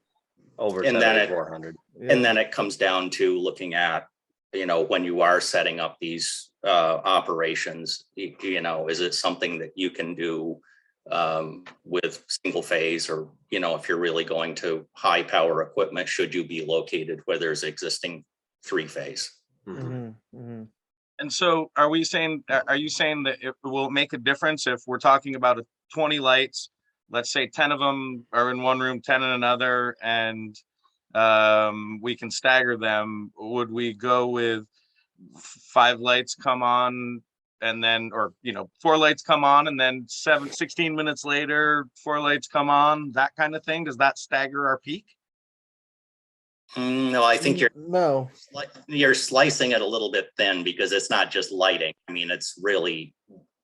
over And then 7,400. And then it comes down to looking at, when you are setting up these operations, is it something that you can do with single phase, or, if you're really going to high power equipment, should you be located where there's existing 3-phase? And so are you saying that it will make a difference if we're talking about 20 lights, let's say 10 of them are in one room, 10 in another, and we can stagger them? Would we go with 5 lights come on and then, or 4 lights come on and then 16 minutes later 4 lights come on, that kind of thing? Does that stagger our peak? No, I think you're slicing it a little bit thin, because it's not just lighting. I mean, it's really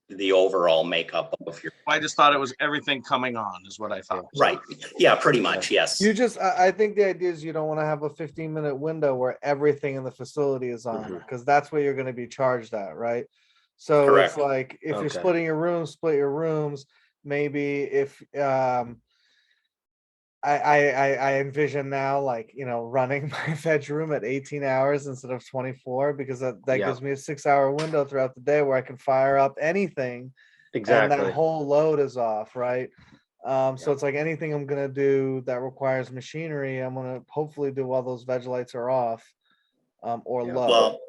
the overall makeup of your. I just thought it was everything coming on is what I thought. Right. Yeah, pretty much. Yes. I think the idea is you don't want to have a 15-minute window where everything in the facility is on, because that's what you're going to be charged at, right? So Correct. It's like, if you're splitting your rooms, split your rooms. Maybe if I envision now, like, running my veg room at 18 hours instead of 24, because that gives me a 6-hour window throughout the day where I can fire up anything. Exactly. And that whole load is off, right? So it's like anything I'm going to do that requires machinery, I'm going to hopefully do while those veg lights are off, or low. Well,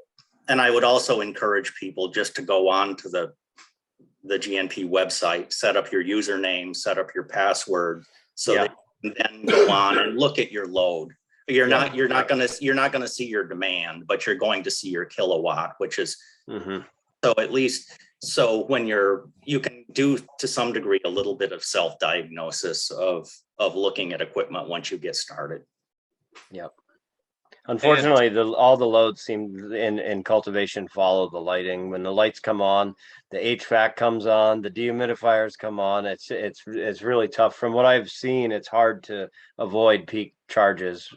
and I would also encourage people just to go on to the GNP website, set up your username, set up your password, so that you can then go on and look at your load. You're not going to see your demand, but you're going to see your kilowatt, which is so at least. So when you can do, to some degree, a little bit of self-diagnosis of looking at equipment once you get started. Yep. Unfortunately, all the loads seem in cultivation follow the lighting. When the lights come on, the HVAC comes on, the dehumidifiers come on. It's really tough. From what I've seen, it's hard to avoid peak charges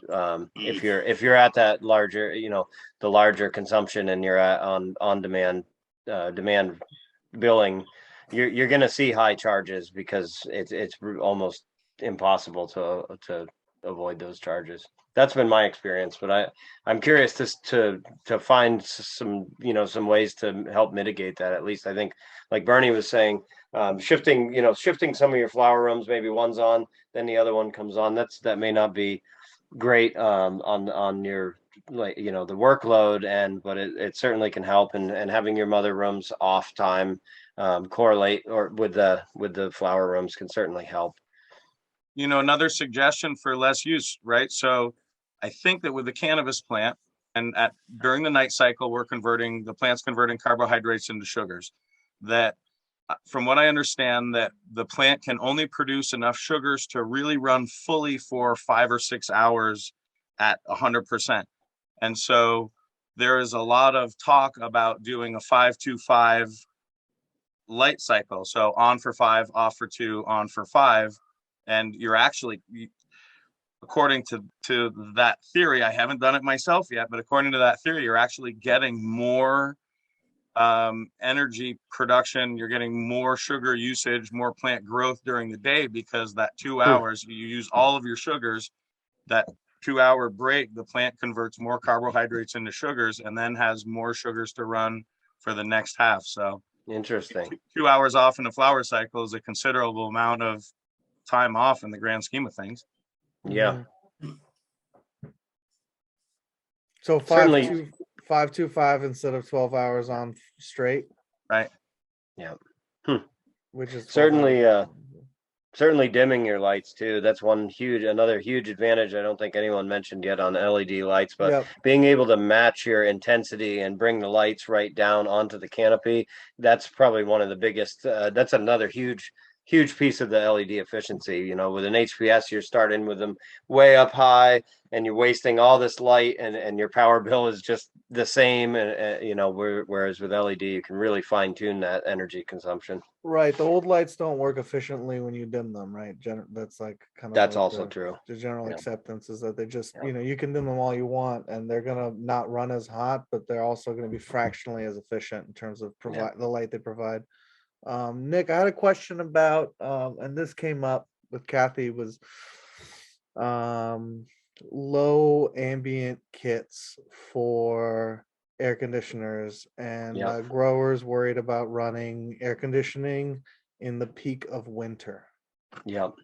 if you're at that larger, the larger consumption, and you're at on demand billing. You're going to see high charges, because it's almost impossible to avoid those charges. That's been my experience, but I'm curious to find some ways to help mitigate that. At least I think, like Bernie was saying, shifting some of your flower rooms, maybe one's on, then the other one comes on. That may not be great on your, like, the workload, but it certainly can help, and having your mother rooms off time correlate or with the flower rooms can certainly help. Another suggestion for less use, right? So I think that with the cannabis plant and during the night cycle, the plant's converting carbohydrates into sugars. That from what I understand, that the plant can only produce enough sugars to really run fully for 5 or 6 hours at 100%. And so there is a lot of talk about doing a 5-2-5 light cycle. So on for 5, off for 2, on for 5. And you're actually, according to that theory, I haven't done it myself yet, but according to that theory, you're actually getting more energy production, you're getting more sugar usage, more plant growth during the day, because that 2 hours, you use all of your sugars. That 2-hour break, the plant converts more carbohydrates into sugars and then has more sugars to run for the next half. So Interesting. 2 hours off in a flower cycle is a considerable amount of time off in the grand scheme of things. Yeah. So Certainly. 5-2-5 instead of 12 hours on straight, Right. Yeah. which is 12 Certainly, hours. certainly dimming your lights too. That's another huge advantage I don't think anyone mentioned yet on LED lights, but Yep. being able to match your intensity and bring the lights right down onto the canopy, that's probably one of the biggest, that's another huge piece of the LED efficiency. You know, with an HPS, you're starting with them way up high and you're wasting all this light, and your power bill is just the same. And you know, whereas with LED, you can really fine tune that energy consumption. Right. The old lights don't work efficiently when you dim them, right? That's like kind of That's like also true. the general Yeah. acceptance is that they just, Yeah. you know, you can dim them all you want and they're gonna not run as hot, but they're also gonna be fractionally as efficient in terms of the light they provide. Nick, I had a question about and this came up with Kathy, was low ambient kits for air conditioners, and Yep. growers worried about running air conditioning in the peak of winter. Yep.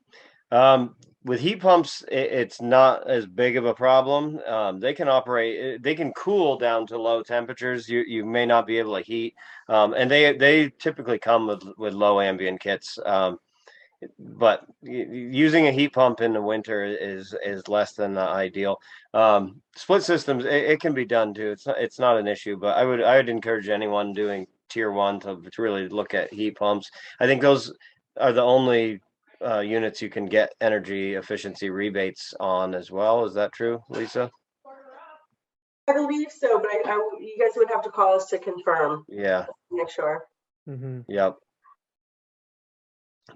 With heat pumps, it's not as big of a problem. They can operate, they can cool down to low temperatures. You may not be able to heat, and they typically come with low ambient kits. But using a heat pump in the winter is less than ideal. Split systems, it can be done too. It's not an issue, but I would encourage anyone doing tier 1 to really look at heat pumps. I think those are the only units you can get energy efficiency rebates on as well. Is that true, Lisa? I believe so, but you guys would have to call us to confirm. Yeah. Make sure. Yep.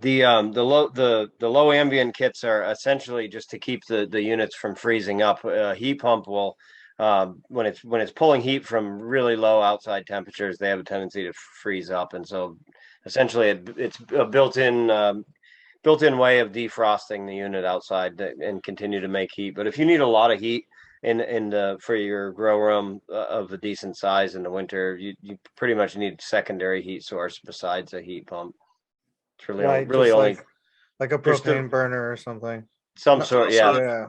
The low ambient kits are essentially just to keep the units from freezing up. Heat pump will, when it's pulling heat from really low outside temperatures, they have a tendency to freeze up, and so essentially it's a built-in way of defrosting the unit outside and continue to make heat. But if you need a lot of heat for your grow room of a decent size in the winter, you pretty much need secondary heat source besides a heat pump. It's really Right, really just only like a propane burner or something. some No, sort. Yeah. Yeah.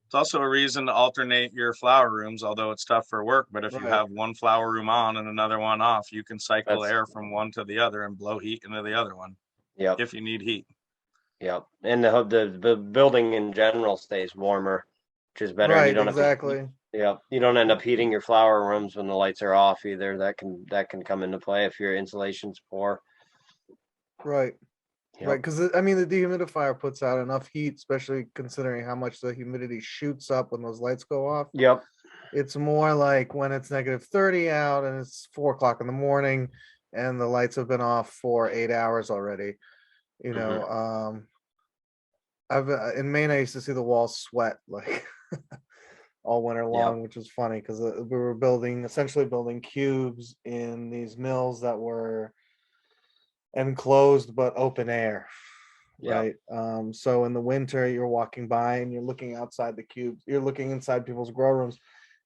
It's also a reason to alternate your flower rooms, although it's tough for work. But if you Right. have one flower room on and another one off, you can cycle That's- air from one to the other and blow heat into the other one Yep. if you need heat. Yep. And the building in general stays warmer, which is better. And you Right, don't exactly. you don't end up heating your flower rooms when the lights are off either. That can come into play if your insulation's poor. Right. Yep. Right, because I mean the dehumidifier puts out enough heat, especially considering how much the humidity shoots up when those lights go off. Yep. It's more like when it's -30 out and it's 4 o'clock in the morning and the lights have been off for 8 hours already. You know, I've in Maine, I used to see the walls sweat like all winter long, which was funny because we were essentially building cubes in these mills that were enclosed but open air. Right. So in the winter, you're walking by and you're looking outside the cubes, you're looking inside people's grow rooms,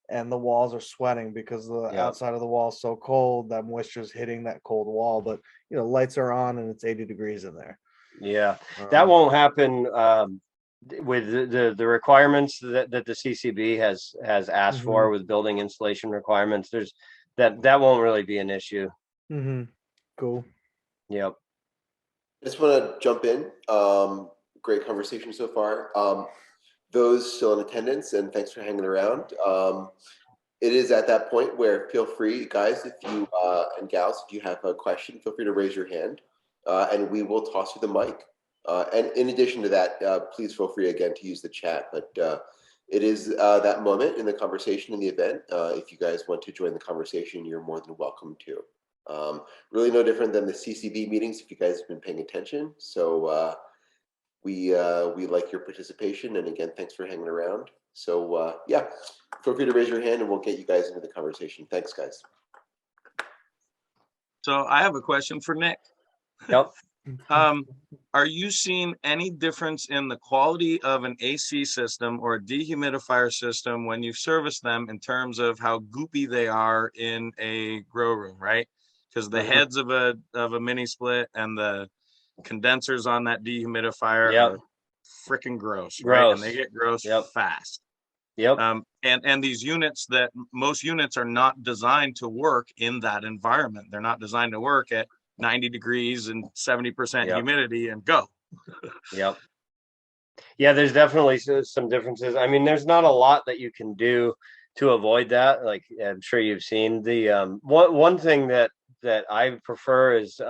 and the walls are sweating because the outside of the wall is so cold that moisture is hitting that cold wall. But you know, lights are on and it's 80 degrees in there. Yeah. That won't happen with the requirements that the CCB has asked for with building installation requirements. There's that won't really be an issue. Cool. Yep. I just want to jump in. Great conversation so far. those still in attendance, and thanks for hanging around. It is at that point where feel free, guys, if you and gals, if you have a question, feel free to raise your hand, and we will toss you the mic. And in addition to that, please feel free again to use the chat. But it is that moment in the conversation in the event. If you guys want to join the conversation, you're more than welcome to. Really no different than the CCB meetings, if you guys have been paying attention. So we like your participation, and again, thanks for hanging around. So yeah, feel free to raise your hand and we'll get you guys into the conversation. Thanks, guys. So I have a question for Nick. Yep. Are you seeing any difference in the quality of an AC system or a dehumidifier system when you service them in terms of how goopy they are in a grow room, right? Because the heads of a mini split and the condensers on that dehumidifier are freaking gross, right? And they get gross fast. Yep. And these units, that most units are not designed to work in that environment. They're not designed to work at 90 degrees and 70% humidity and go. Yep. Yeah, there's definitely some differences. I mean, there's not a lot that you can do to avoid that. Like I'm sure you've seen the one thing that I prefer is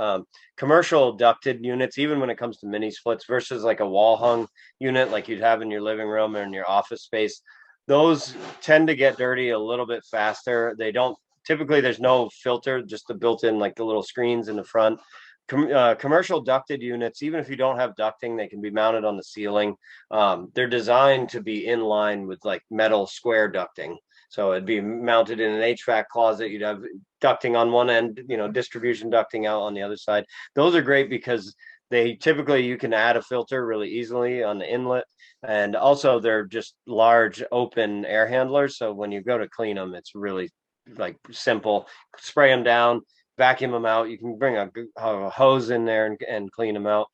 commercial ducted units, even when it comes to mini splits versus like a wall hung unit like you'd have in your living room or in your office space. Those tend to get dirty a little bit faster. They don't typically, there's no filter, just the built-in like the little screens in the front. Commercial ducted units, even if you don't have ducting, they can be mounted on the ceiling. They're designed to be in line with like metal square ducting. So it'd be mounted in an HVAC closet. You'd have ducting on one end, distribution ducting out on the other side. Those are great because they typically, you can add a filter really easily on the inlet. And also they're just large open air handlers. So when you go to clean them, it's really like simple. Spray them down, vacuum them out. You can bring a hose in there and clean them out.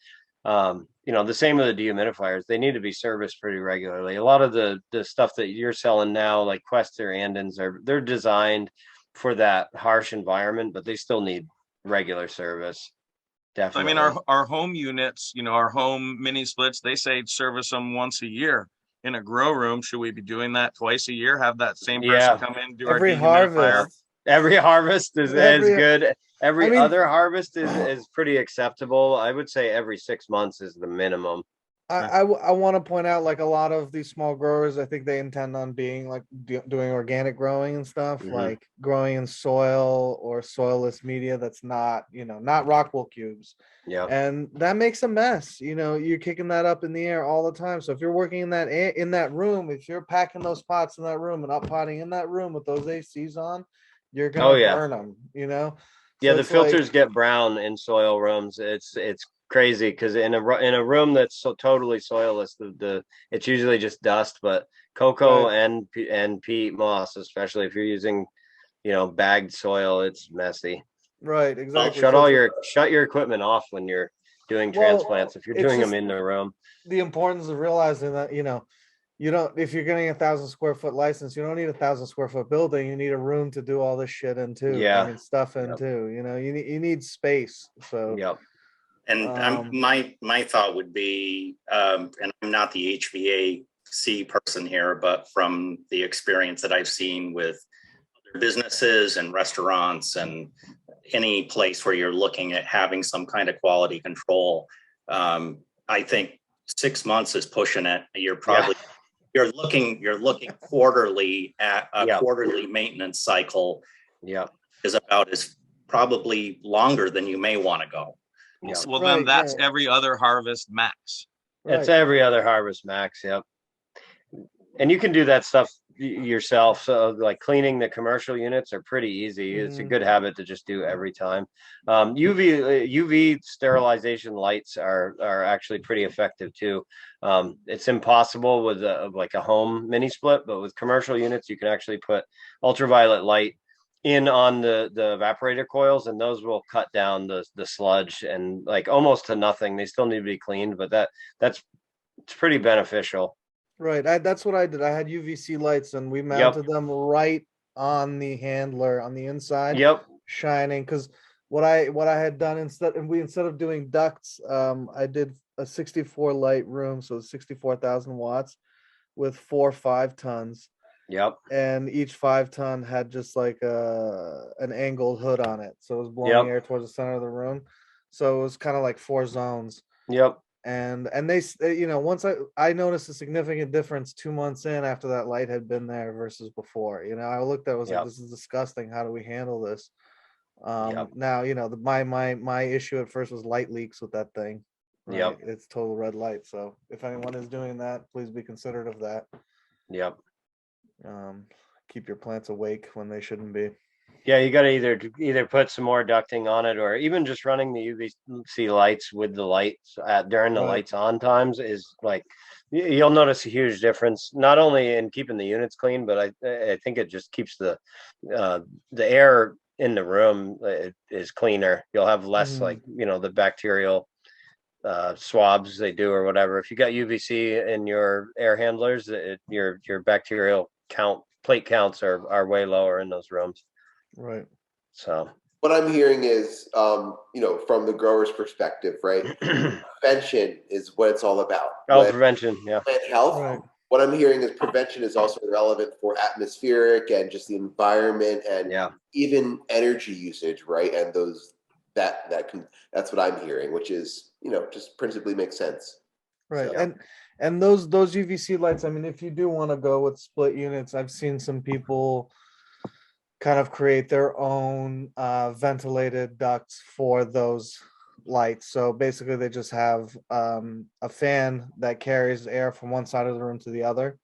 The same with the dehumidifiers. They need to be serviced pretty regularly. A lot of the stuff that you're selling now, like Quests or Andens, they're designed for that harsh environment, but they still need regular service. Definitely. I mean, our home units, our home mini splits, they say service them once a year. In a grow room, should we be doing that twice a year? Have that same person come in, do every our dehumidifier? harvest. Every harvest is good. Every other harvest is pretty acceptable. I would say every 6 months is the minimum. I want to point out, like, a lot of these small growers, I think they intend on being like doing organic growing and stuff, like growing in soil or soilless media that's not, not rock wool cubes. Yeah. And that makes a mess. You're kicking that up in the air all the time. So if you're working in that room, if you're packing those pots in that room and up potting in that room with those ACs on, you're gonna burn them. So the filters get brown in soil rooms. It's crazy because in a room that's so totally soilless, it's usually just dust. But cocoa and peat moss, especially if you're using bagged soil, it's messy. Right, exactly. Shut your equipment off when you're doing transplants if you're doing them in the room. The importance of realizing that you don't, if you're getting 1,000 square foot license, you don't need 1,000 square foot building. You need a room to do all this shit in too. Stuff in too. You need space. So And my thought would be, and I'm not the HVAC person here, but from the experience that I've seen with other businesses and restaurants and any place where you're looking at having some kind of quality control, I think 6 months is pushing it. You're probably you're looking quarterly at a quarterly maintenance cycle. Is about as probably longer than you may want to go. Well, then that's every other harvest max. It's every other harvest max. Yep. And you can do that stuff yourself. So like cleaning the commercial units are pretty easy. It's a good habit to just do every time. UV sterilization lights are actually pretty effective too. It's impossible with like a home mini split, but with commercial units, you can actually put ultraviolet light in on the evaporator coils, and those will cut down the sludge and like almost to nothing. They still need to be cleaned, but it's pretty beneficial. Right. That's what I did. I had UVC lights and we mounted them right on the handler on the inside. Shining. Because what I had done instead of doing ducts, I did a 64 light room, so 64,000 watts. with 4 5-tons, Yep. and each 5-ton had just like an angled hood on it, so it was blowing Yep. air towards the center of the room. So it was kind of like 4 zones. Yep. And you know, once I noticed a significant difference 2 months in after that light had been there versus before. You know, I looked at it, was like, Yep. this is disgusting. How do we handle this? Yep. Now, you know, my issue at first was light leaks with that thing. Right? Yep. It's total red light. So if anyone is doing that, please be considerate of that. Yep. Keep your plants awake when they shouldn't be. Yeah, you got to either put some more ducting on it, or even just running the UVC lights with the lights during the Right. lights on times is like, you'll notice a huge difference, not only in keeping the units clean, but I think it just keeps the air in the room is cleaner. You'll have less like, you know, the bacterial swabs they do or whatever. If you got UVC in your air handlers, your bacterial plate counts are way lower in those rooms. Right. So what I'm hearing is, you know, from the grower's perspective, right? Prevention is what it's all about. Prevention, yeah. Plant health. Right. What I'm hearing is prevention is also relevant for atmospheric and just the environment and even energy usage, right? And that's what I'm hearing, which is, you know, just principally makes sense. Right. So. And those UVC lights, I mean, if you do want to go with split units, I've seen some people kind of create their own ventilated ducts for those lights. So basically they just have a fan that carries air from one side of the room to the other,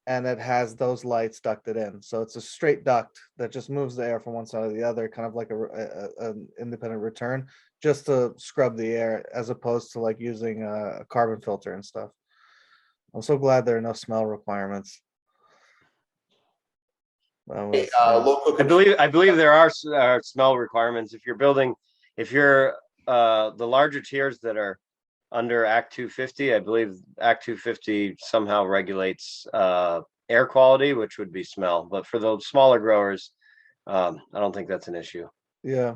and it has those lights ducted in. So it's a straight duct that just moves the air from one side to the other, kind of like an independent return, just to scrub the air, as opposed to like using a carbon filter and stuff. I'm so glad there are no smell requirements. Local I believe there are smell requirements if you're the larger tiers that are under Act 250. I believe Act 250 somehow regulates air quality, which would be smell. But for those smaller growers, I don't think that's an issue. Yeah.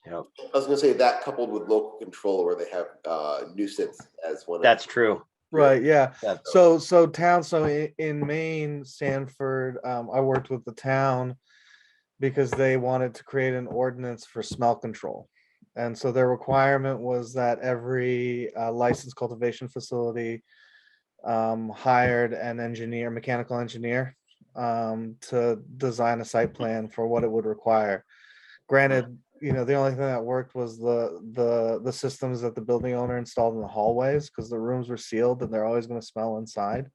I was going to say that coupled with local control, where they have nuisance as one. That's true. Right. Yeah. So in Maine, Sanford, I worked with the town because they wanted to create an ordinance for smell control. And so their requirement was that every licensed cultivation facility hired an engineer, mechanical engineer, to design a site plan for what it would require. Granted, you know, the only thing that worked was the systems that the building owner installed in the hallways, because the rooms were sealed and they're always going to smell inside.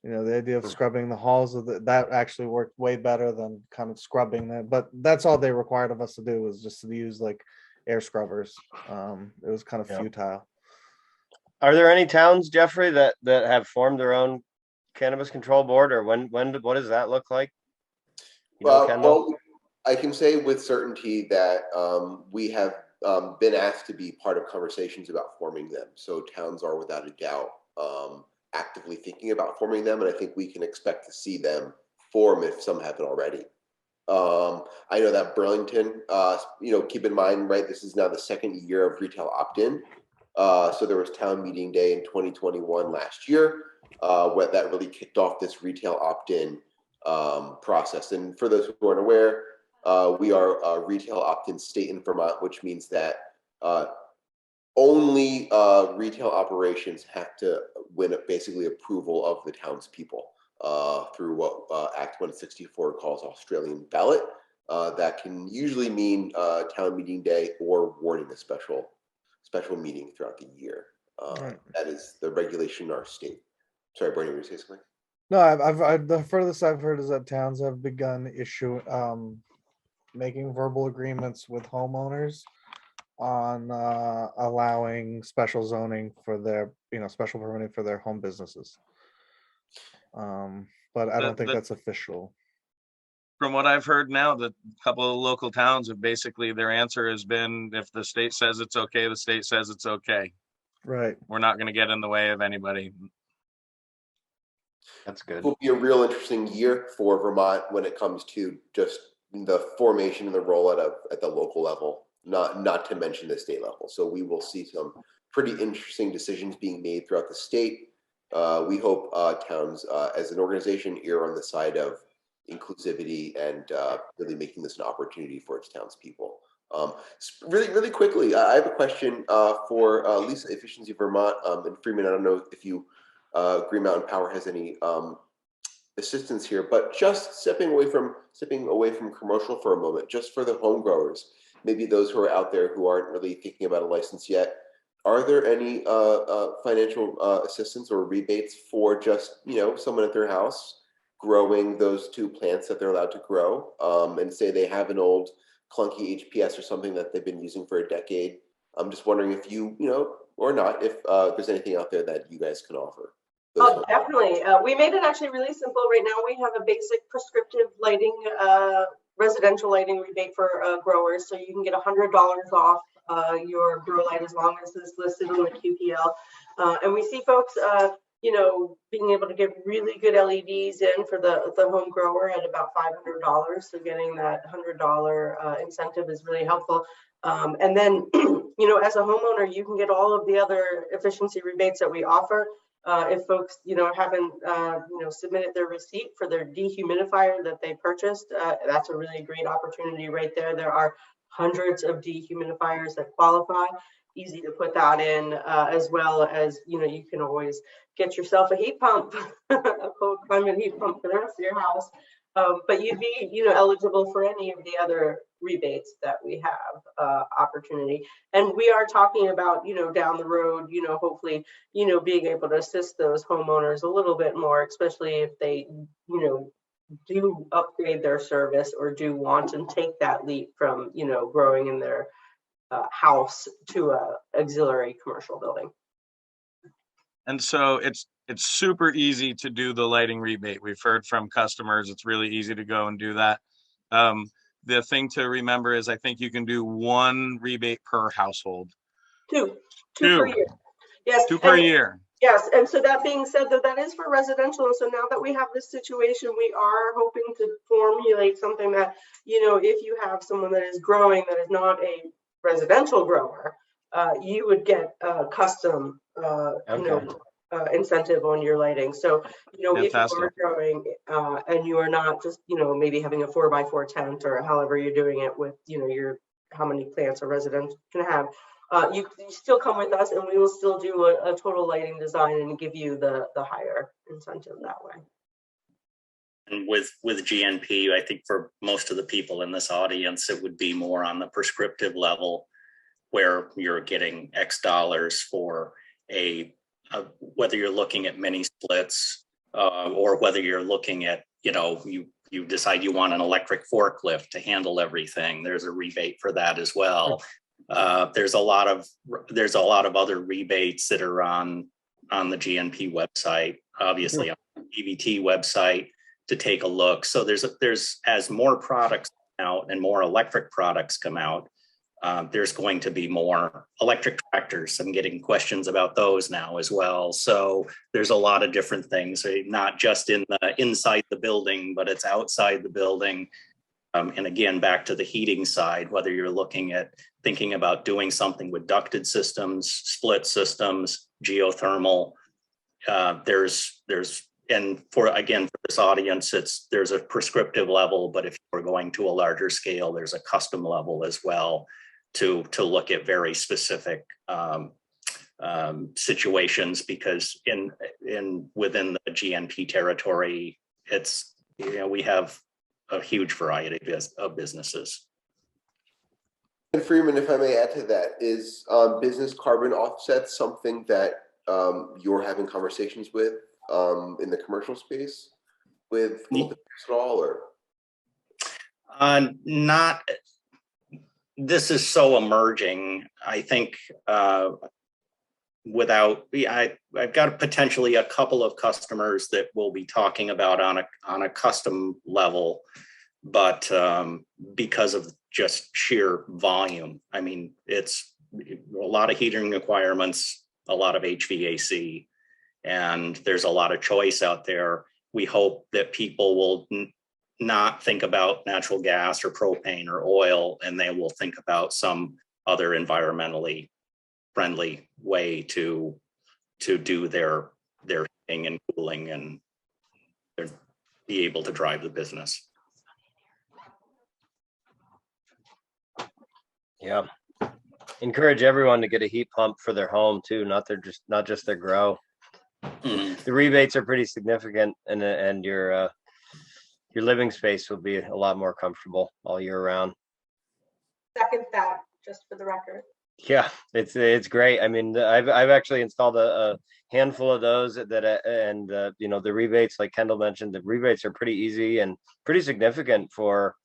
You know, the idea of scrubbing the halls that actually worked way better than kind of scrubbing that. But that's all they required of us to do, was just to use like air scrubbers. It was kind of futile. Are there any towns, Jeffrey, that have formed their own cannabis control board, or what does that look like? Well, I can say with certainty that we have been asked to be part of conversations about forming them. So towns are without a doubt actively thinking about forming them, and I think we can expect to see them form if some haven't already. I know that Burlington, you know, keep in mind, right, this is now the second year of retail opt-in. So there was town meeting day in 2021 last year, where that really kicked off this retail opt-in process. And for those who aren't aware, we are a retail opt-in state in Vermont, which means that only retail operations have to win basically approval of the townspeople through what Act 164 calls Australian ballot. That can usually mean town meeting day or warning a special meeting throughout the year. That is the regulation in our state. Sorry, Bernie, were you say something? No, I've the furthest I've heard is that towns have begun making verbal agreements with homeowners on allowing special zoning for their, you know, special permitting for their home businesses. But I don't think that's official. From what I've heard now, the couple of local towns have basically, their answer has been, if the state says it's okay, the state says it's okay. Right. We're not going to get in the way of anybody. That's good. It will be a real interesting year for Vermont when it comes to just the formation and the rollout at the local level, not to mention the state level. So we will see some pretty interesting decisions being made throughout the state. we hope towns, as an organization, err on the side of inclusivity and really making this an opportunity for its townspeople. Really quickly, I have a question for Lisa, Efficiency Vermont, and Freeman. I don't know if you, Green Mountain Power, has any assistance here, but just stepping away from commercial for a moment, just for the home growers, maybe those who are out there who aren't really thinking about a license yet. Are there any financial assistance or rebates for just, someone at their house growing those 2 plants that they're allowed to grow, and say they have an old clunky HPS or something that they've been using for a decade? I'm just wondering if you, or not, if there's anything out there that you guys can offer. Oh, definitely. We made it actually really simple. Right now we have a basic prescriptive lighting, residential lighting rebate for growers. So you can get $100 off your grow light as long as it's listed on the QPL. And we see folks, being able to get really good LEDs in for the home grower at about $500. So getting that $100 incentive is really helpful. And then, as a homeowner, you can get all of the other efficiency rebates that we offer. If folks, haven't, submitted their receipt for their dehumidifier that they purchased, that's a really great opportunity right there. There are hundreds of dehumidifiers that qualify. Easy to put that in, as well as, you can always get yourself a heat pump, a cold climate heat pump for the rest of your house. But you'd be, eligible for any of the other rebates that we have opportunity. And we are talking about, down the road, hopefully, being able to assist those homeowners a little bit more, especially if they, do upgrade their service or do want to take that leap from, growing in their house to a auxiliary commercial building. And so it's super easy to do the lighting rebate. We've heard from customers, it's really easy to go and do that. The thing to remember is I think you can do 1 rebate per household. Two per year. Yes. 2 per year. Yes. And so that being said, that is for residential. And so now that we have this situation, we are hoping to formulate something that, if you have someone that is growing that is not a residential grower, you would get a custom, incentive on your lighting. So, if you are growing and you are not just, maybe having a 4x4 tent or however you're doing it with, how many plants a resident can have, you still come with us and we will still do a total lighting design and give you the higher incentive that way. And with GNP, I think for most of the people in this audience, it would be more on the prescriptive level where you're getting X dollars for whether you're looking at mini splits or whether you're looking at, you decide you want an electric forklift to handle everything. There's a rebate for that as well. There's a lot of other rebates that are on the GNP website, obviously on the EVT website to take a look. So there's as more products come out and more electric products come out, there's going to be more electric tractors. I'm getting questions about those now as well. So there's a lot of different things, not just inside the building, but it's outside the building. And again, back to the heating side, whether you're thinking about doing something with ducted systems, split systems, geothermal, and for this audience, there's a prescriptive level, but if you're going to a larger scale, there's a custom level as well to look at very specific situations, because within the GNP territory, we have a huge variety of businesses. And Freeman, if I may add to that, is business carbon offsets something that you're having conversations with in the commercial space with at all, or? Not. This is so emerging. I think I've got potentially a couple of customers that we'll be talking about on a custom level, but because of just sheer volume, I mean, it's a lot of heating requirements, a lot of HVAC, and there's a lot of choice out there. We hope that people will not think about natural gas or propane or oil, and they will think about some other environmentally friendly way to do their and cooling, and be able to drive the business. Yeah. Encourage everyone to get a heat pump for their home too, not just their grow. The rebates are pretty significant, and your living space will be a lot more comfortable all year round. Second that, just for the record. Yeah, it's great. I mean, I've actually installed a handful of those and the rebates, like Kendall mentioned, the rebates are pretty easy and pretty significant for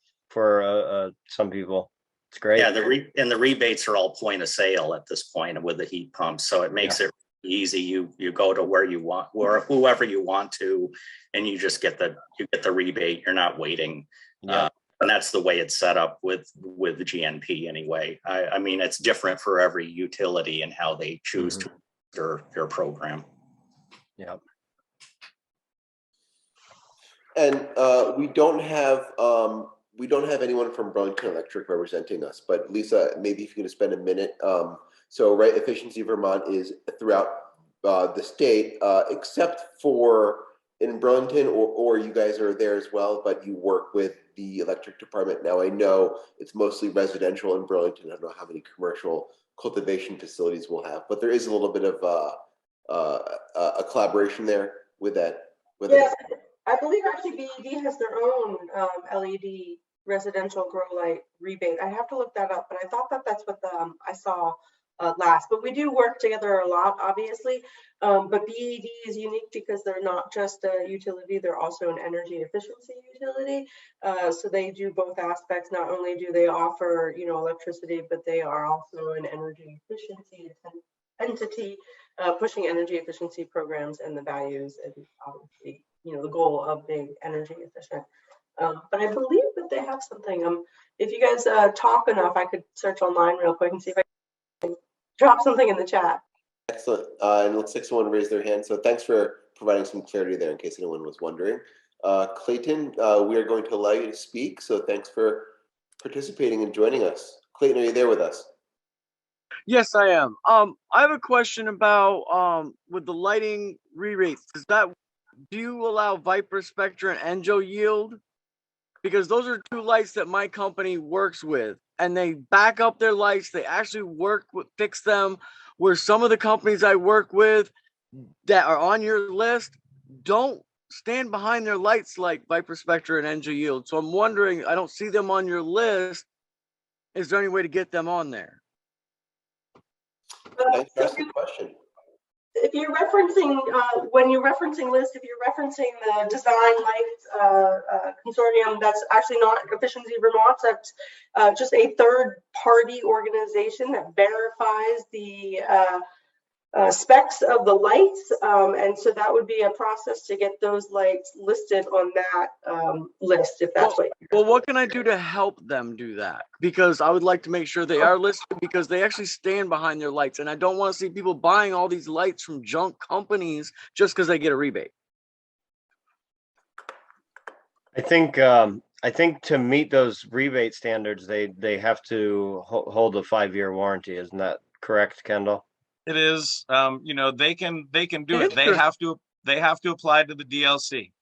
some people. It's great. Yeah, the rebates are all point of sale at this point with the heat pumps, so it makes it easy. You go to where you want, or whoever you want to, and you just get the rebate. You're not waiting. Yeah. And that's the way it's set up with the GNP anyway. I mean, it's different for every utility and how they choose to their program. Yeah. And we don't have anyone from Burlington Electric representing us, but Lisa, maybe if you can just spend a minute. So Efficiency Vermont is throughout the state, except for in Burlington, or you guys are there as well, but you work with the electric department. Now I know it's mostly residential in Burlington. I don't know how many commercial cultivation facilities we'll have, but there is a little bit of a collaboration there with that. Yes, I believe actually BED has their own LED residential grow light rebate. I have to look that up, but I thought that's what I saw last. But we do work together a lot, obviously. But BED is unique because they're not just a utility; they're also an energy efficiency utility. So they do both aspects. Not only do they offer, electricity, but they are also an energy efficiency entity, pushing energy efficiency programs and the values, and obviously, the goal of being energy efficient. But I believe that they have something. If you guys talk enough, I could search online real quick and see if I can drop something in the chat. Excellent. And it looks like someone raised their hand. So thanks for providing some clarity there in case anyone was wondering. Clayton, we are going to allow you to speak. So thanks for participating and joining us. Clayton, are you there with us? Yes, I am. I have a question about with the lighting re-rates. Do you allow Viper, Spectra, and Enjo Yield? Because those are two lights that my company works with, and they back up their lights. They actually fix them. Where some of the companies I work with that are on your list don't stand behind their lights like Viper, Spectra, and Enjo Yield. So I'm wondering, I don't see them on your list. Is there any way to get them on there? Thanks for asking the question. If you're referencing, when you're referencing list, if you're referencing the Design Light Consortium, that's actually not Efficiency Vermont. That's just a third-party organization that verifies the specs of the lights, and so that would be a process to get those lights listed on that list, if that's what can I do to help them do that? Because I would like to make sure they are listed, because they actually stand behind their lights, and I don't want to see people buying all these lights from junk companies just because they get a rebate. I think to meet those rebate standards, they have to hold a 5-year warranty. Isn't that correct, Kendall? It is. They can do it. They have to apply to the DLC.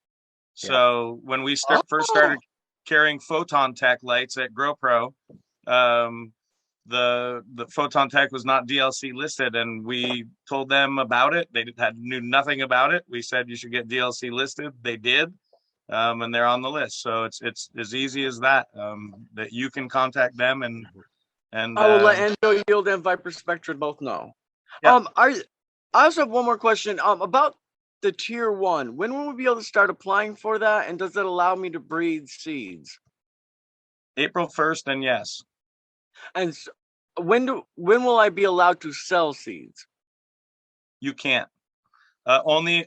So when we first started carrying Photon Tech lights at Growpro, the Photon Tech was not DLC listed, and we told them about it. They knew nothing about it. We said you should get DLC listed. They did, and they're on the list. So it's as easy as that. That you can contact them and I will let Enjo Yield and Viper Spectra both know. Yep. I also have one more question about the tier 1. When will we be able to start applying for that, and does that allow me to breed seeds? April 1st, and yes. And when will I be allowed to sell seeds? You can't. Only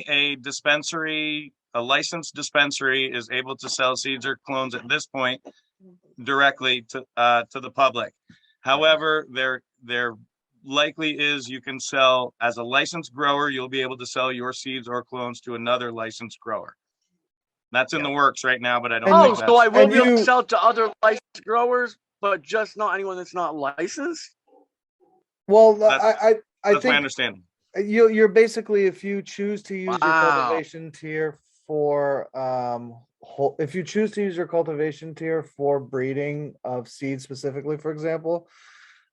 a dispensary, a licensed dispensary, is able to sell seeds or clones at this point directly to the public. However, there likely is you can sell as a licensed grower. You'll be able to sell your seeds or clones to another licensed grower. That's in the works right now, but I don't think that's... So I will be able to sell to other licensed growers, but just not anyone that's not licensed? Well, That's I my think understanding. You're basically, if you choose to use your Wow. cultivation tier for if you choose to use your cultivation tier for breeding of seeds specifically, for example,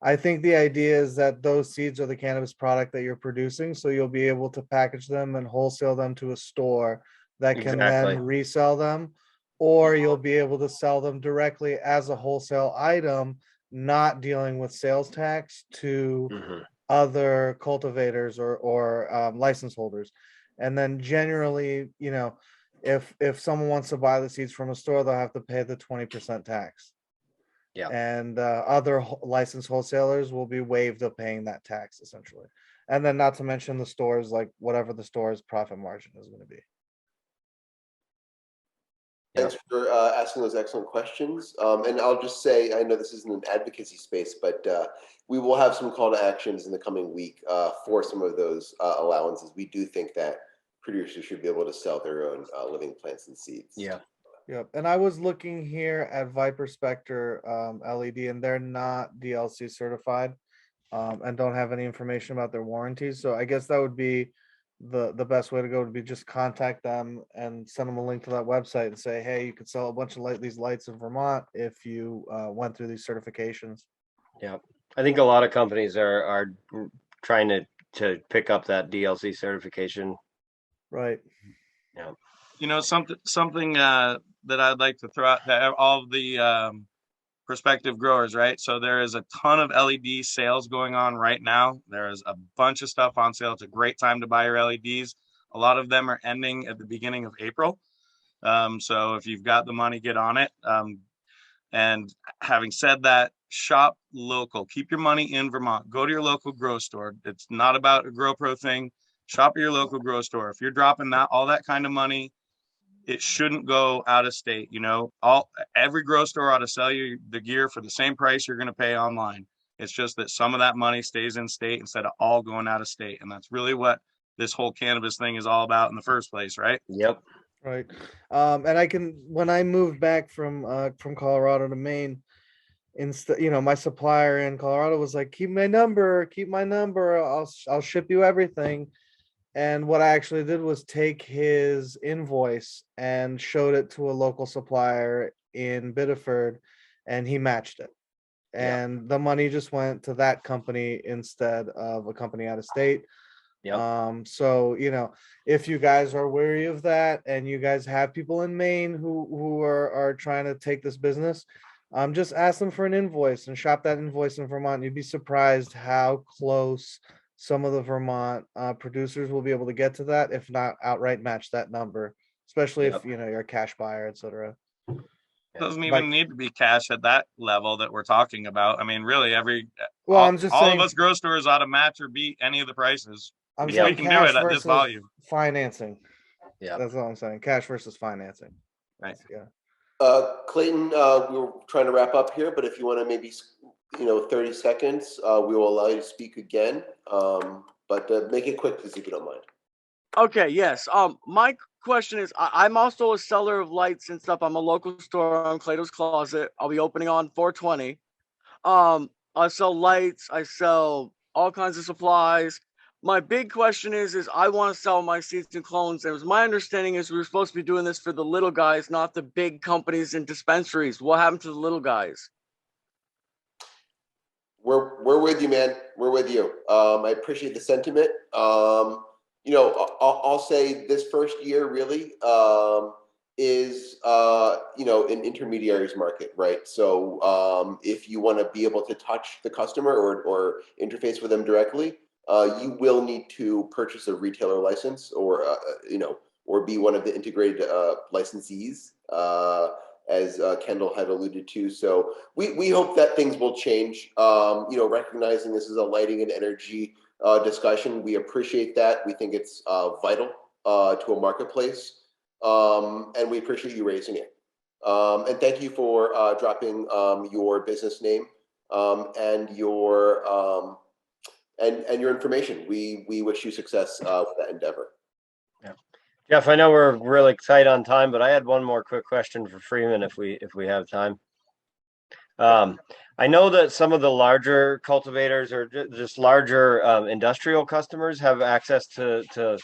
I think the idea is that those seeds are the cannabis product that you're producing, so you'll be able to package them and wholesale them to a store that can Exactly. then resell them, or you'll be able to sell them directly as a wholesale item, not dealing with sales tax to Mhm. other cultivators or license holders. And then generally, if someone wants to buy the seeds from a store, they'll have to pay the 20% tax. Yeah. And other licensed wholesalers will be waived of paying that tax essentially. And then not to mention the stores, like whatever the store's profit margin is going to be. Thanks for asking those excellent questions. And I'll just say, I know this isn't an advocacy space, but we will have some call to actions in the coming week for some of those allowances. We do think that producers should be able to sell their own living plants and seeds. Yeah. Yep. And I was looking here at Viper Spectre LED, and they're not DLC certified and don't have any information about their warranties. So I guess that would be the best way to go, would be just contact them and send them a link to that website and say, hey, you could sell a bunch of these lights in Vermont if you went through these certifications. Yeah. I think a lot of companies are trying to pick up that DLC certification. Right. Yeah. You know, something that I'd like to throw out to all of the prospective growers, right? So there is a ton of LED sales going on right now. There is a bunch of stuff on sale. It's a great time to buy your LEDs. A lot of them are ending at the beginning of April. So if you've got the money, get on it. And having said that, shop local. Keep your money in Vermont. Go to your local grow store. It's not about a Growpro thing. Shop at your local grow store. If you're dropping all that kind of money, it shouldn't go out of state. You know, every grow store ought to sell you the gear for the same price you're going to pay online. It's just that some of that money stays in state instead of all going out of state. And that's really what this whole cannabis thing is all about in the first place, right? Yep. Right. And when I moved back from Colorado to Maine, instead, my supplier in Colorado was like, keep my number, I'll ship you everything. And what I actually did was take his invoice and showed it to a local supplier in Biddeford, and he matched it. And the money just went to that company instead of a company out of state. Yep. So if you guys are wary of that and you guys have people in Maine who are trying to take this business, just ask them for an invoice and shop that invoice in Vermont. You'd be surprised how close some of the Vermont producers will be able to get to that, if not outright match that number, especially if you're a cash buyer, etc. Doesn't even need to be cash at that level that we're talking about. I mean, really, I'm just all saying, of us grow stores ought to match or beat any of the prices. I'm We saying can do cash it at this versus volume. financing. Yeah. That's all I'm saying. Cash versus financing. Right. Yeah. Clayton, we were trying to wrap up here, but if you want to maybe 30 seconds, we will allow you to speak again. But make it quick, please, if you don't mind. Okay, yes. My question is, I'm also a seller of lights and stuff. I'm a local store on Clayton's Closet. I'll be opening on 420. I sell lights. I sell all kinds of supplies. My big question is I want to sell my seeds and clones. And my understanding is we're supposed to be doing this for the little guys, not the big companies and dispensaries. What happened to the little guys? We're with you, man. We're with you. I appreciate the sentiment. I'll say this first year really is an intermediaries market, right? So if you want to be able to touch the customer or interface with them directly, you will need to purchase a retailer license or be one of the integrated licensees. As Kendall had alluded to. So we hope that things will change, recognizing this is a lighting and energy discussion. We appreciate that. We think it's vital to a marketplace, and we appreciate you raising it. And thank you for dropping your business name and your information. We wish you success with that endeavor. Jeff, I know we're really tight on time, but I had one more quick question for Freeman if we have time. I know that some of the larger cultivators or just larger industrial customers have access to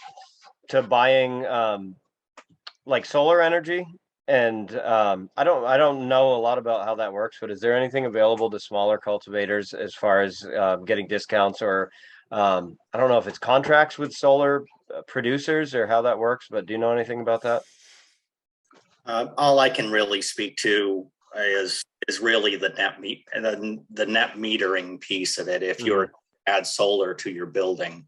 buying like solar energy. And I don't know a lot about how that works, but is there anything available to smaller cultivators as far as getting discounts or I don't know if it's contracts with solar producers or how that works, but do you know anything about that? All I can really speak to is really the the net metering piece of it. If you're to add solar to your building,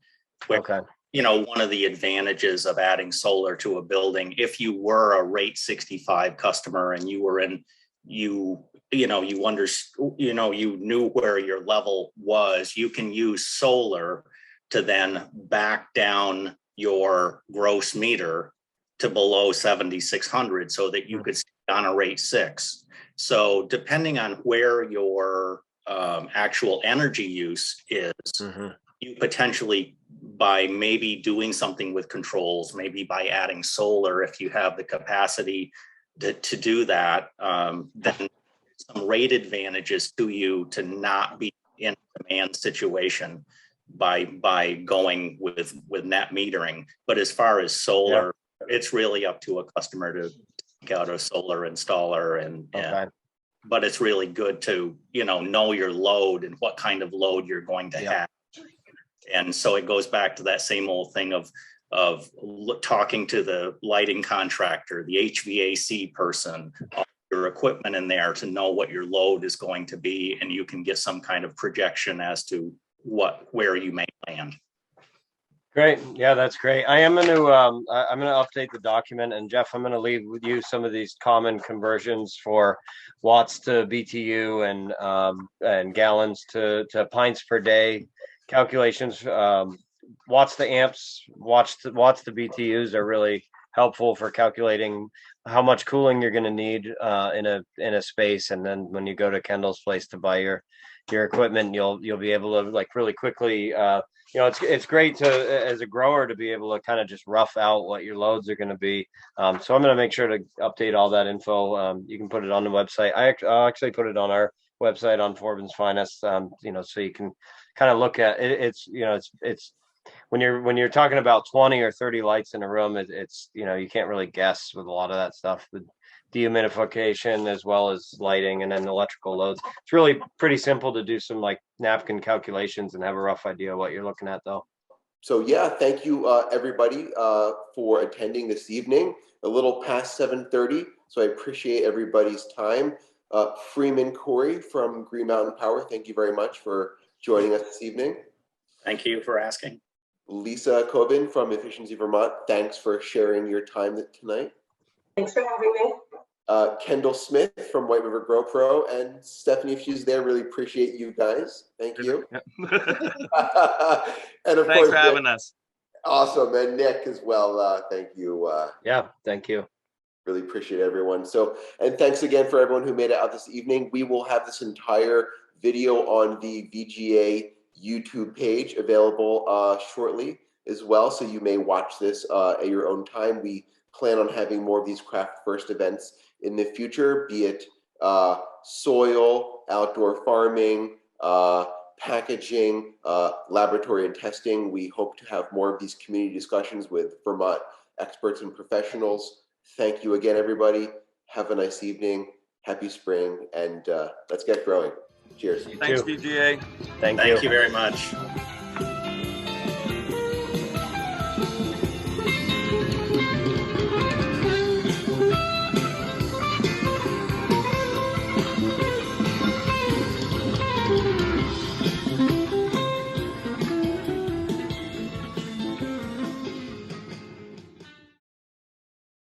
Okay. One of the advantages of adding solar to a building, if you were a rate 65 customer and you were in, you knew where your level was, you can use solar to then back down your gross meter to below 7,600 so that you could stay on a rate 6. So depending on where your actual energy use is, you potentially, by maybe doing something with controls, maybe by adding solar, if you have the capacity to do that, then some rate advantages to you to not be in a demand situation by going with net metering. But as far as solar, it's really up to a customer to take out a solar installer and but it's really good to know your load and what kind of load you're going to have. And so it goes back to that same old thing of talking to the lighting contractor, the HVAC person, all your equipment in there to know what your load is going to be, and you can get some kind of projection as to where you may land. Great. Yeah, that's great. I'm going to update the document, and Jeff, I'm going to leave with you some of these common conversions for watts to BTU and gallons to pints per day calculations. Watts to amps, watts to BTUs are really helpful for calculating how much cooling you're going to need in a space. And then when you go to Kendall's place to buy your equipment, you'll be able to like really quickly. It's great to as a grower to be able to kind of just rough out what your loads are going to be. So I'm going to make sure to update all that info. You can put it on the website. I'll actually put it on our website on Forbin's Finest. So you can kind of look at it. It's when you're talking about 20 or 30 lights in a room, it's you can't really guess with a lot of that stuff. The dehumidification as well as lighting and then electrical loads. It's really pretty simple to do some like napkin calculations and have a rough idea of what you're looking at though. So yeah, thank you everybody for attending this evening. A little past 7:30, so I appreciate everybody's time. Freeman Corey from Green Mountain Power, thank you very much for joining us this evening. Thank you for asking. Lisa Coven from Efficiency Vermont, thanks for sharing your time tonight. Thanks for having me. Kendall Smith from White River Growpro, and Stephanie, if she's there, really appreciate you guys. Thank you. And of Thanks course, for having us. Awesome, and Nick as well. Thank you. Thank you. Really appreciate everyone. So, and thanks again for everyone who made it out this evening. We will have this entire video on the VGA YouTube page available shortly as well, so you may watch this at your own time. We plan on having more of these Craft First events in the future, be it soil, outdoor farming, packaging, laboratory and testing. We hope to have more of these community discussions with Vermont experts and professionals. Thank you again, everybody. Have a nice evening. Happy spring, and let's get growing. Cheers. Thanks, VGA. Thank you very much.